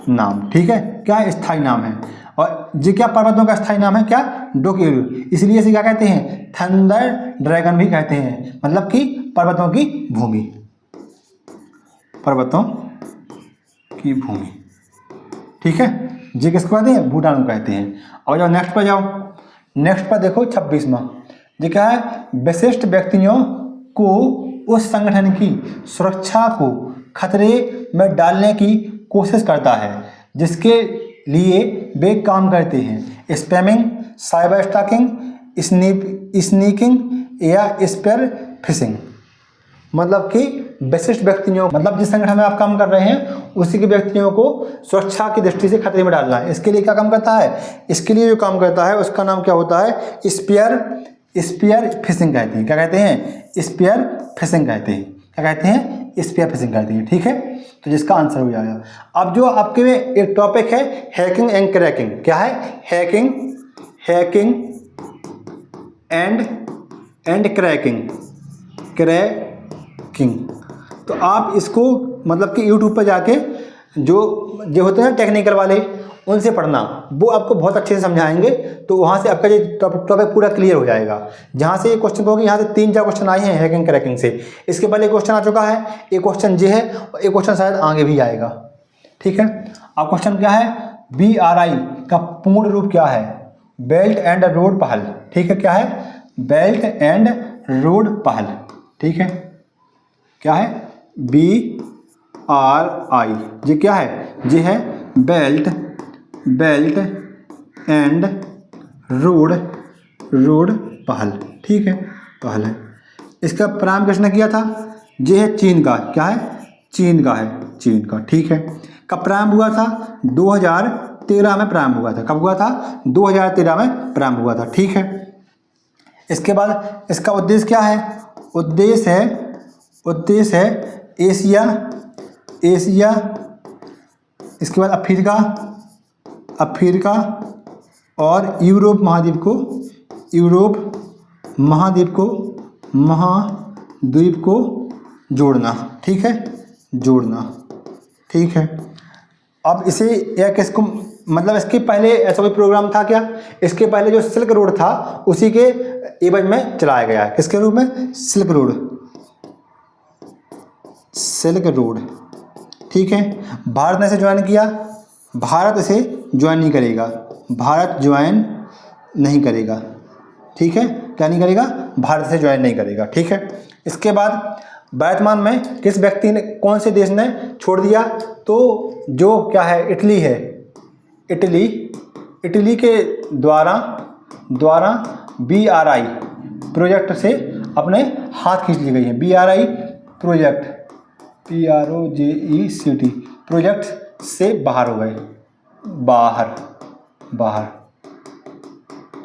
नाम, ठीक है, क्या स्थायी नाम है। और ये क्या पर्वतों का स्थायी नाम है, क्या, डुक योल, इसलिए इसे क्या कहते हैं, थंडर ड्रैगन भी कहते हैं, मतलब कि पर्वतों की भूमि, पर्वतों की भूमि, ठीक है। ये किसको कहते हैं, भूटान को कहते हैं। और जाओ नेक्स्ट पर जाओ, नेक्स्ट पर देखो 26वां, ये क्या है, विशिष्ट व्यक्तियों को उस संगठन की सुरक्षा को खतरे में डालने की कोशिश करता है जिसके लिए वे काम करते हैं। स्पैमिंग, साइबर स्टॉकिंग, स्नीकिंग या स्पेयर फिशिंग। मतलब कि विशिष्ट व्यक्तियों, मतलब जिस संगठन में आप काम कर रहे हैं उसी के व्यक्तियों को सुरक्षा की दृष्टि से खतरे में डालना है। इसके लिए क्या काम करता है, इसके लिए जो काम करता है उसका नाम क्या होता है, स्पीयर फिशिंग कहते हैं। क्या कहते हैं, स्पीयर फिशिंग कहते हैं। क्या कहते हैं, स्पीयर फिशिंग कहते हैं। ठीक है, तो जिसका आंसर हो जाएगा। अब जो आपके में एक टॉपिक है हैकिंग एंड क्रैकिंग। क्या है, हैकिंग एंड क्रैकिंग। तो आप इसको मतलब कि यूट्यूब पर जाके जो होते हैं टेक्निकल वाले, उनसे पढ़ना, वो आपको बहुत अच्छे से समझाएंगे। तो वहाँ से आपका ये टॉपिक पूरा क्लियर हो जाएगा। जहाँ से ये क्वेश्चन होगी, यहाँ से 3-4 क्वेश्चन आए हैं हैकिंग क्रैकिंग से। इसके पहले क्वेश्चन आ चुका है, एक क्वेश्चन ये है और एक क्वेश्चन शायद आगे भी आएगा। ठीक है, अब क्वेश्चन क्या है, BRI का पूर्ण रूप क्या है, बेल्ट एंड रोड पहल। ठीक है, क्या है, बेल्ट एंड रोड पहल। ठीक है, क्या है, BRI, ये क्या है, ये है बेल्ट एंड रोड पहल। ठीक है, पहल है। इसका प्रारंभ किसने किया था, ये है चीन का। क्या है, चीन का। ठीक है, कब प्रारंभ हुआ था, 2013 में प्रारंभ हुआ था। कब हुआ था, 2013 में प्रारंभ हुआ था। ठीक है, इसके बाद इसका उद्देश्य क्या है, उद्देश्य है एशिया, इसके बाद अफ्रीका और यूरोप महाद्वीप को जोड़ना। ठीक है, ठीक है। अब इसे एक इसको मतलब इसके पहले ऐसा कोई प्रोग्राम था क्या, इसके पहले जो सिल्क रोड था उसी के एवज में चलाया गया है। किसके रूप में, सिल्क रोड। ठीक है, भारत ने इसे ज्वाइन किया, भारत इसे ज्वाइन नहीं करेगा, ठीक है, क्या नहीं करेगा, भारत से ज्वाइन नहीं करेगा। ठीक है, इसके बाद वर्तमान में किस व्यक्ति ने, कौन से देश ने छोड़ दिया, तो जो क्या है, इटली है। इटली के द्वारा BRI प्रोजेक्ट से अपने हाथ खींच ली गई है। BRI प्रोजेक्ट, PROJECT प्रोजेक्ट से बाहर हो गए, बाहर।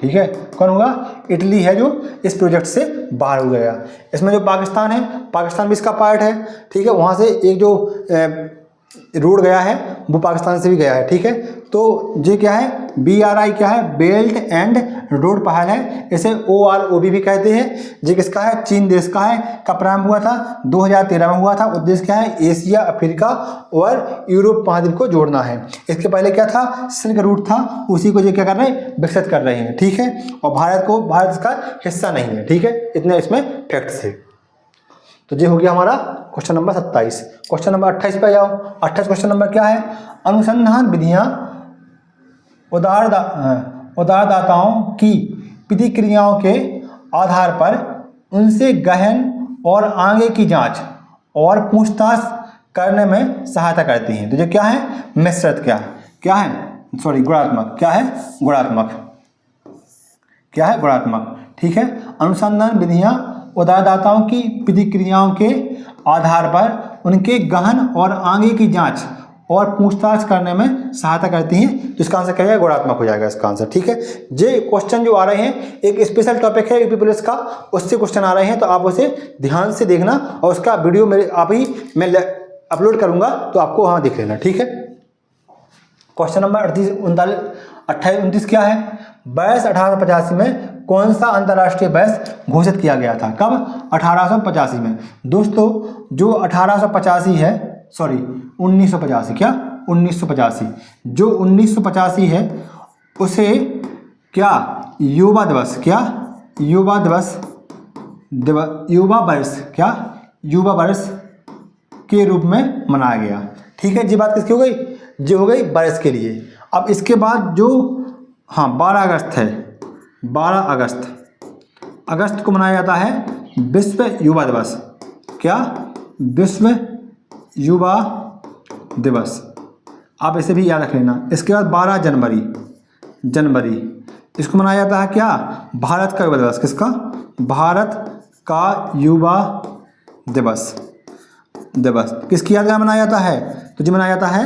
ठीक है, कौन होगा, इटली है जो इस प्रोजेक्ट से बाहर हो गया। इसमें जो पाकिस्तान है, पाकिस्तान भी इसका पार्ट है। ठीक है, वहाँ से एक जो रोड गया है वो पाकिस्तान से भी गया है। ठीक है, तो ये क्या है, BRI क्या है, बेल्ट एंड रोड पहल है। इसे OROB भी कहते हैं। ये किसका है, चीन देश का है। कब प्रारंभ हुआ था, 2013 में हुआ था। उद्देश्य क्या है, एशिया, अफ्रीका और यूरोप महाद्वीप को जोड़ना है। इसके पहले क्या था, सिल्क रूट था, उसी को ये क्या कर रहे हैं, विकसित कर रहे हैं। ठीक है, और भारत इसका हिस्सा नहीं है। ठीक है, इतने इसमें फैक्ट्स है। तो ये हो गया हमारा क्वेश्चन नंबर 27। क्वेश्चन नंबर 28 पे जाओ। 28 क्वेश्चन नंबर क्या है, अनुसंधान विधियां उधारदाताओं की प्रतिक्रियाओं के आधार पर उनसे गहन और आगे की जांच और पूछताछ करने में सहायता करती हैं। तो ये क्या है, मिश्रित क्या है, गुणात्मक। क्या है, गुणात्मक। ठीक है, अनुसंधान विधियां उधारदाताओं की प्रतिक्रियाओं के आधार पर उनके गहन और आगे की जांच और पूछताछ करने में सहायता करती हैं। तो इसका आंसर क्या है, गुणात्मक हो जाएगा इसका आंसर। ठीक है, ये क्वेश्चन जो आ रहे हैं, एक स्पेशल टॉपिक है यूपी पुलिस का, उससे क्वेश्चन आ रहे हैं, तो आप उसे ध्यान से देखना और उसका वीडियो मैं अपलोड करूंगा, तो आपको वहाँ देख लेना। ठीक है, क्वेश्चन नंबर 28-29 क्या है, वर्ष 1885 में कौन सा अंतर्राष्ट्रीय वर्ष घोषित किया गया था। कब, 1885 में। दोस्तों जो 1885 है, 1985, क्या 1985, जो 1985 है उसे क्या युवा वर्ष के रूप में मनाया गया। ठीक है, ये बात किसकी हो गई, जो हो गई वर्ष के लिए। अब इसके बाद जो 12 अगस्त है, 12 अगस्त को मनाया जाता है विश्व युवा दिवस। क्या, विश्व युवा दिवस, आप इसे भी याद रख लेना। इसके बाद 12 जनवरी इसको मनाया जाता है क्या, भारत का युवा दिवस। किसका, भारत का युवा दिवस। दिवस किसकी यादगार मनाया जाता है? तो जी मनाया जाता है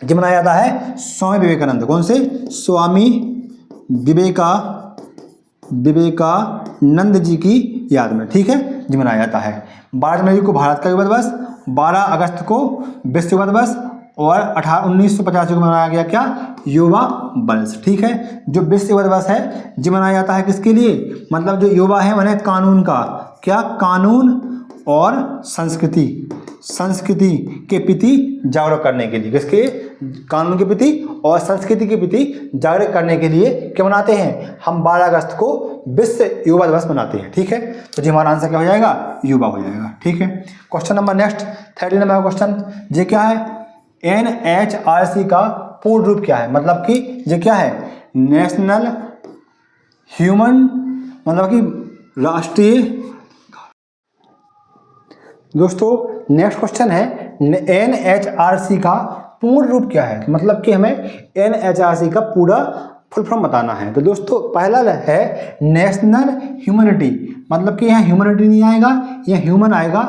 जी मनाया जाता है स्वामी विवेकानंद। कौन से? स्वामी विवेकानंद जी की याद में, ठीक है, जी मनाया जाता है। 12 जनवरी को भारत का युवा दिवस, 12 अगस्त को विश्व युवा दिवस और 1985 को मनाया गया क्या? युवा वर्ष, ठीक है। जो विश्व युवा दिवस है जी मनाया जाता है किसके लिए? मतलब जो युवा है उन्हें कानून का क्या? कानून और संस्कृति के प्रति जागरूक करने के लिए, किसके? कानून के प्रति और संस्कृति के प्रति जागरूक करने के लिए क्या मनाते हैं हम? 12 अगस्त को विश्व युवा दिवस मनाते हैं, ठीक है। तो जी हमारा आंसर क्या हो जाएगा? युवा हो जाएगा, ठीक है। क्वेश्चन नंबर नेक्स्ट 30 नंबर का क्वेश्चन ये क्या है? NHRC का पूर्ण रूप क्या है? मतलब कि ये क्या है? नेशनल ह्यूमन, मतलब कि राष्ट्रीय। दोस्तों नेक्स्ट क्वेश्चन है NHRC का पूर्ण रूप क्या है? मतलब कि हमें NHRC का पूरा फुल फॉर्म बताना है। तो दोस्तों पहला है नेशनल ह्यूमनिटी, मतलब कि यहाँ ह्यूमनिटी नहीं आएगा, यहाँ ह्यूमन आएगा,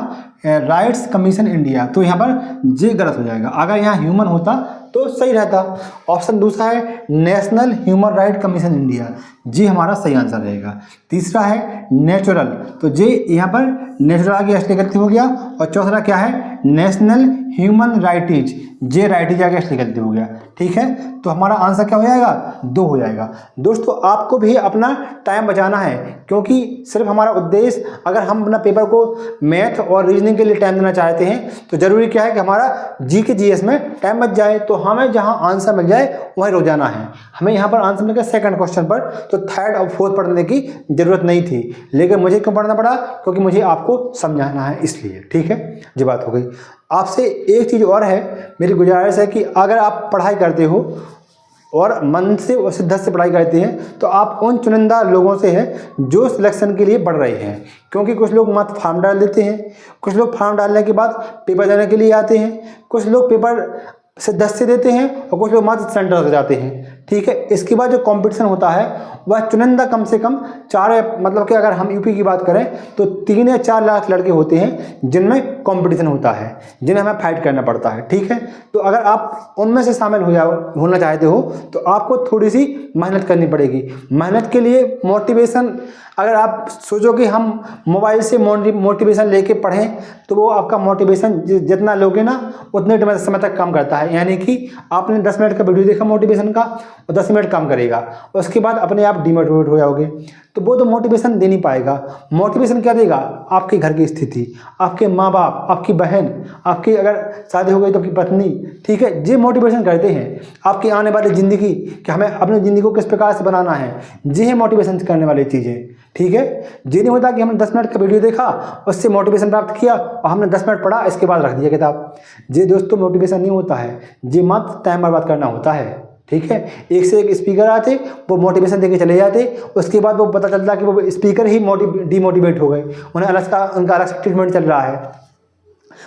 राइट्स कमीशन इंडिया। तो यहाँ पर जे गलत हो जाएगा, अगर यहाँ ह्यूमन होता तो सही रहता। ऑप्शन दूसरा है national human right commission India, जी हमारा सही आंसर रहेगा। तीसरा है नेचुरल, तो जे यहाँ पर नेचुरल आगे असली गलती हो गया। और चौथा क्या है? नेशनल ह्यूमन राइटिज, जे राइटिज आगे असली गलती हो गया, ठीक है। तो हमारा आंसर क्या हो जाएगा? 2 हो जाएगा। दोस्तों आपको भी अपना टाइम बचाना है, क्योंकि सिर्फ हमारा उद्देश्य, अगर हम अपना पेपर को मैथ और रीजनिंग के लिए टाइम देना चाहते हैं तो जरूरी क्या है कि हमारा जी के जीएस में टाइम बच जाए। तो हमें जहां आंसर मिल जाए वहीं रोजाना है। हमें यहाँ पर आंसर मिल गया सेकंड क्वेश्चन पर, तो थर्ड और फोर्थ पढ़ने की जरूरत नहीं थी, लेकिन मुझे क्यों पढ़ना पड़ा? क्योंकि मुझे आपको समझाना है, इसलिए, ठीक है। ये बात हो गई। आपसे एक चीज़ और है, मेरी गुजारिश है कि अगर आप पढ़ाई करते हो और मन से और शिद्दत से पढ़ाई करते हैं तो आप उन चुनिंदा लोगों से हैं जो सिलेक्शन के लिए बढ़ रहे हैं। क्योंकि कुछ लोग मात्र फॉर्म डाल देते हैं, कुछ लोग फॉर्म डालने के बाद पेपर देने के लिए आते हैं, कुछ लोग पेपर शिद्दत से देते हैं और कुछ लोग मात्र सेंटर से जाते हैं, ठीक है। इसके बाद जो कंपटीशन होता है वह चुनिंदा कम से कम 4, मतलब कि अगर हम यूपी की बात करें तो 3 या 4 लाख लड़के होते हैं जिनमें कंपटीशन होता है, जिन्हें हमें फाइट करना पड़ता है, ठीक है। तो अगर आप उनमें से शामिल होना चाहते हो तो आपको थोड़ी सी मेहनत करनी पड़ेगी। मेहनत के लिए मोटिवेशन, अगर आप सोचो कि हम मोबाइल से मोटिवेशन लेके पढ़ें तो वो आपका मोटिवेशन जितना लोगे ना उतने समय तक काम करता है। यानी कि आपने 10 मिनट का वीडियो देखा मोटिवेशन का और 10 मिनट काम करेगा, उसके बाद अपने आप डिमोटिवेट हो जाओगे, तो वो तो मोटिवेशन दे नहीं पाएगा। मोटिवेशन क्या देगा? आपके घर की स्थिति, आपके माँ बाप, आपकी बहन, आपकी अगर शादी हो गई तो आपकी पत्नी, ठीक है। ये मोटिवेशन करते हैं आपकी आने वाली ज़िंदगी कि हमें अपनी ज़िंदगी को किस प्रकार से बनाना है, ये है मोटिवेशन करने वाली चीज़ें, ठीक है। ये नहीं होता कि हमने 10 मिनट का वीडियो देखा, उससे मोटिवेशन प्राप्त किया और हमने 10 मिनट पढ़ा, इसके बाद रख दिया किताब। ये दोस्तों मोटिवेशन नहीं होता है, ये मात्र टाइम बर्बाद करना होता है, ठीक है। एक से एक स्पीकर आते, वो मोटिवेशन देके चले जाते, उसके बाद वो पता चलता कि वो स्पीकर ही डिमोटिवेट हो गए, उन्हें उनका अलग से ट्रीटमेंट चल रहा है।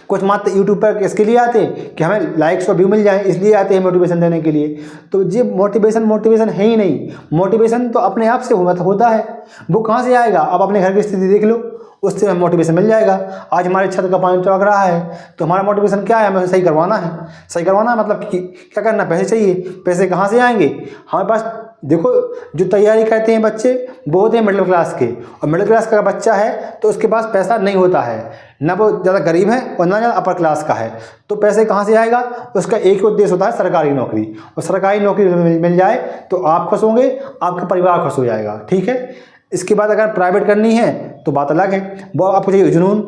कुछ मात्र यूट्यूब पर इसके लिए आते कि हमें लाइक्स और व्यू मिल जाए, इसलिए आते हैं मोटिवेशन देने के लिए। तो ये मोटिवेशन है ही नहीं। मोटिवेशन तो अपने आप से होता है, वो कहाँ से आएगा? आप अपने घर की स्थिति देख लो, उससे हमें मोटिवेशन मिल जाएगा। आज हमारे छत का पानी टपक रहा है तो हमारा मोटिवेशन क्या है? हमें सही करवाना है। सही करवाना मतलब कि क्या करना? पैसे चाहिए। पैसे कहाँ से आएंगे? हमारे पास देखो, जो तैयारी करते हैं बच्चे वो होते हैं मिडिल क्लास के, और मिडिल क्लास का बच्चा है तो उसके पास पैसा नहीं होता है, ना वो ज़्यादा गरीब है और ना ज़्यादा अपर क्लास का है। तो पैसे कहाँ से आएगा? उसका एक ही उद्देश्य होता है सरकारी नौकरी, और सरकारी नौकरी मिल जाए तो आप खुश होंगे, आपका परिवार खुश हो जाएगा, ठीक है। इसके बाद अगर प्राइवेट करनी है तो बात अलग है, वो आपको चाहिए जुनून,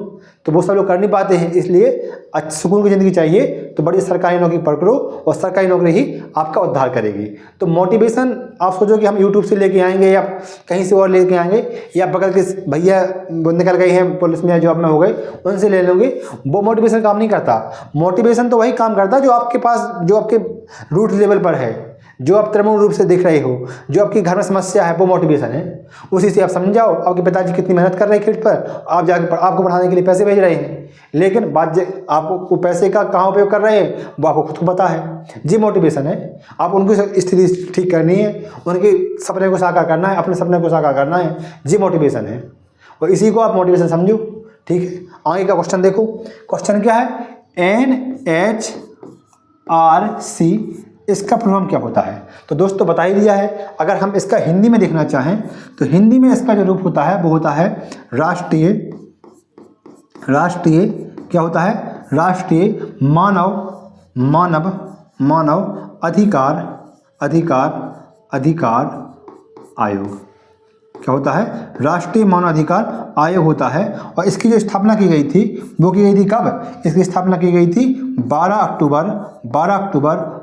तो वो सब लोग कर नहीं पाते हैं। इसलिए अच्छी सुकून की ज़िंदगी चाहिए तो बड़ी सरकारी नौकरी पकड़ो, और सरकारी नौकरी ही आपका उद्धार करेगी। तो मोटिवेशन आप सोचो कि हम यूट्यूब से लेके आएंगे या कहीं से और लेके आएंगे, या बगल के भैया निकल गए हैं पुलिस में या जॉब में हो गए उनसे ले लोगे, वो मोटिवेशन काम नहीं करता। मोटिवेशन तो वही काम करता है जो आपके पास, जो आपके रूट लेवल पर है, जो आप तृणमूल रूप से देख रहे हो, जो आपकी घर में समस्या है, वो मोटिवेशन है। उसी से आप समझाओ आपके पिताजी कितनी मेहनत कर रहे हैं खेत पर, आप जाकर आपको पढ़ाने के लिए पैसे भेज रहे हैं, लेकिन बात आपको पैसे का कहाँ उपयोग कर रहे हैं वो आपको खुद को पता है। जी मोटिवेशन है। आप उनकी स्थिति ठीक करनी है, उनके सपने को साकार करना है, अपने सपने को साकार करना है, जी मोटिवेशन है। और इसी को आप मोटिवेशन समझो, ठीक है। आगे का क्वेश्चन देखो, क्वेश्चन क्या है, NHRC इसका फुल फॉर्म क्या होता है? तो दोस्तों बता ही दिया है। अगर हम इसका हिंदी में देखना चाहें तो हिंदी में इसका जो रूप होता है वो होता है राष्ट्रीय क्या होता है, राष्ट्रीय मानव अधिकार आयोग। क्या होता है? राष्ट्रीय मानवाधिकार आयोग होता है। और इसकी जो स्थापना की गई थी वो की गई थी कब? इसकी स्थापना की गई थी 12 अक्टूबर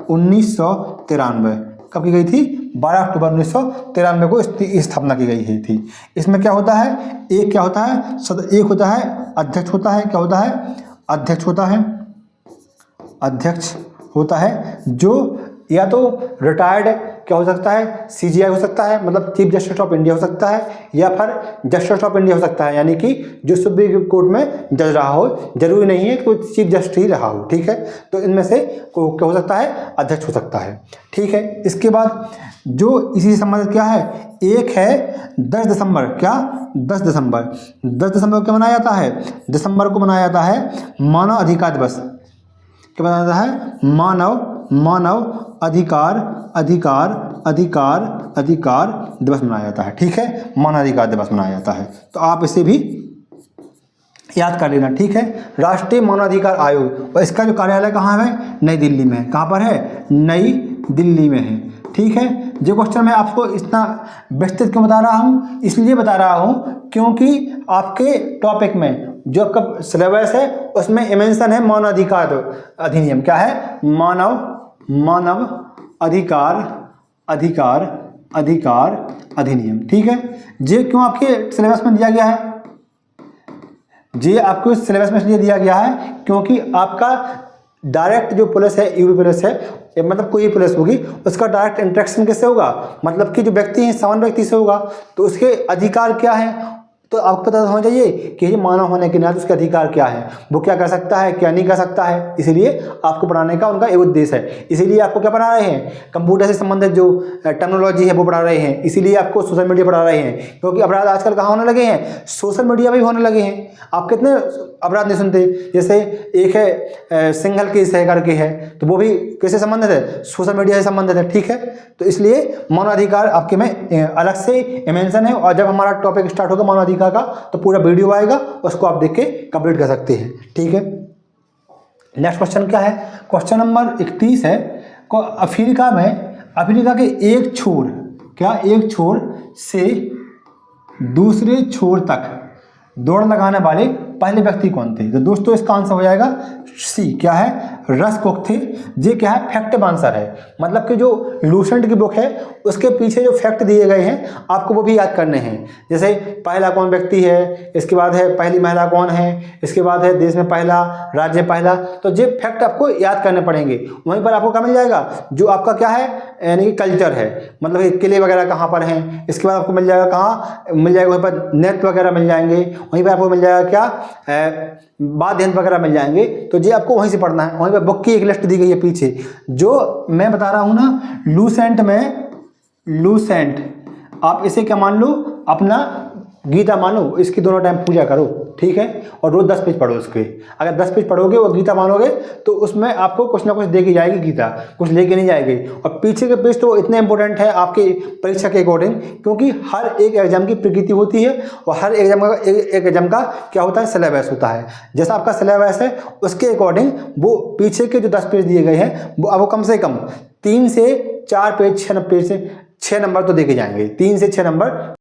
1993। कब की गई थी? 12 अक्टूबर 1993 को इसकी स्थापना की गई थी। इसमें क्या होता है, एक क्या होता है, एक होता है अध्यक्ष होता है। क्या होता है? अध्यक्ष होता है जो या तो रिटायर्ड क्या हो सकता है, CJI हो सकता है, मतलब चीफ जस्टिस ऑफ इंडिया हो सकता है, या फिर जस्टिस ऑफ इंडिया हो सकता है, यानी कि जो सुप्रीम कोर्ट में जज रहा हो। जरूरी नहीं है कि चीफ जस्टिस ही रहा हो, ठीक है। तो इनमें से क्या हो सकता है, अध्यक्ष हो सकता है, ठीक है। इसके बाद जो इसी से संबंधित क्या है, एक है 10 दिसंबर। क्या? 10 दिसंबर को क्या मनाया जाता है? दिसंबर को मनाया जाता है मानव अधिकार दिवस। क्या मनाया जाता है? मानव अधिकार दिवस मनाया जाता है, ठीक है। मानव अधिकार दिवस मनाया जाता है, तो आप इसे भी याद कर लेना, ठीक है। राष्ट्रीय मानवाधिकार आयोग, और इसका जो कार्यालय कहाँ है? नई दिल्ली में है। कहाँ पर है? नई दिल्ली में है, ठीक है। जो क्वेश्चन मैं आपको इतना विस्तृत क्यों बता रहा हूँ, इसलिए बता रहा हूँ क्योंकि आपके टॉपिक में जो आपका सिलेबस है उसमें मेंशन है मानवाधिकार अधिनियम। क्या है? मानव अधिकार अधिनियम, ठीक है। ये क्यों आपके सिलेबस में दिया गया है? ये आपको सिलेबस में इसलिए दिया गया है क्योंकि आपका डायरेक्ट जो पुलिस है, यूपी पुलिस है, मतलब कोई पुलिस होगी, उसका डायरेक्ट इंटरेक्शन किससे होगा? मतलब कि जो व्यक्ति है सामान्य व्यक्ति से होगा। तो उसके अधिकार क्या है, तो आपको पता होना चाहिए कि ये मानव होने के नाते उसके अधिकार क्या है, वो क्या कर सकता है, क्या नहीं कर सकता है। इसीलिए आपको पढ़ाने का उनका एक उद्देश्य है। इसीलिए आपको क्या पढ़ा रहे हैं? कंप्यूटर से संबंधित जो टेक्नोलॉजी है वो पढ़ा रहे हैं। इसीलिए आपको सोशल मीडिया पढ़ा रहे हैं, क्योंकि अपराध आजकल कहाँ होने लगे हैं? सोशल मीडिया में भी होने लगे हैं। आप कितने अपराध नहीं सुनते? जैसे एक है सिंघल केस है करके है, तो वो भी किससे संबंधित है? सोशल मीडिया से संबंधित है, ठीक है। तो इसलिए मानवाधिकार आपके में अलग से मेंशन है, और जब हमारा टॉपिक स्टार्ट होगा मानवाधिकार का तो पूरा वीडियो आएगा, उसको आप देख के कंप्लीट कर सकते हैं, ठीक है। नेक्स्ट क्वेश्चन क्या है? क्वेश्चन नंबर 31 है, अफ्रीका के एक छोर से दूसरे छोर तक दौड़ लगाने वाले पहले व्यक्ति कौन थे? तो दोस्तों इसका आंसर हो जाएगा सी। क्या है? रस कुक थे। ये क्या है? फैक्टिव आंसर है। मतलब कि जो लूसेंट की बुक है उसके पीछे जो फैक्ट दिए गए हैं आपको वो भी याद करने हैं। जैसे पहला कौन व्यक्ति है, इसके बाद है पहली महिला कौन है, इसके बाद है देश में पहला, राज्य पहला। तो ये फैक्ट आपको याद करने पड़ेंगे। वहीं पर आपको क्या मिल जाएगा? जो आपका क्या है, यानी कि कल्चर है, मतलब किले वगैरह कहाँ पर हैं। इसके बाद आपको मिल जाएगा, कहाँ मिल जाएगा? वहीं पर नृत्य वगैरह मिल जाएंगे। वहीं पर आपको मिल जाएगा क्या, वाद्य यंत्र वगैरह मिल जाएंगे। तो ये आपको वहीं से पढ़ना है। वहीं पर बुक की एक लिस्ट दी गई है पीछे, जो मैं बता रहा हूँ ना, लूसेंट आप इसे क्या मान लो? अपना गीता मानो। इसकी दोनों टाइम पूजा करो, ठीक है। और रोज 10 पेज पढ़ो उसके। अगर 10 पेज पढ़ोगे और गीता मानोगे तो उसमें आपको कुछ ना कुछ दे के जाएगी गीता, कुछ लेके नहीं जाएगी। और पीछे के पेज तो इतने इंपॉर्टेंट है आपकी परीक्षा के अकॉर्डिंग, क्योंकि हर एक एग्जाम की प्रकृति होती है और हर एग्जाम का क्या होता है, सिलेबस होता है। जैसा आपका सिलेबस है उसके अकॉर्डिंग वो पीछे के जो 10 पेज दिए गए हैं वो आपको कम से कम 3 से 4 पेज, 6 नंबर तो दे के जाएंगे। 3 से 6 नंबर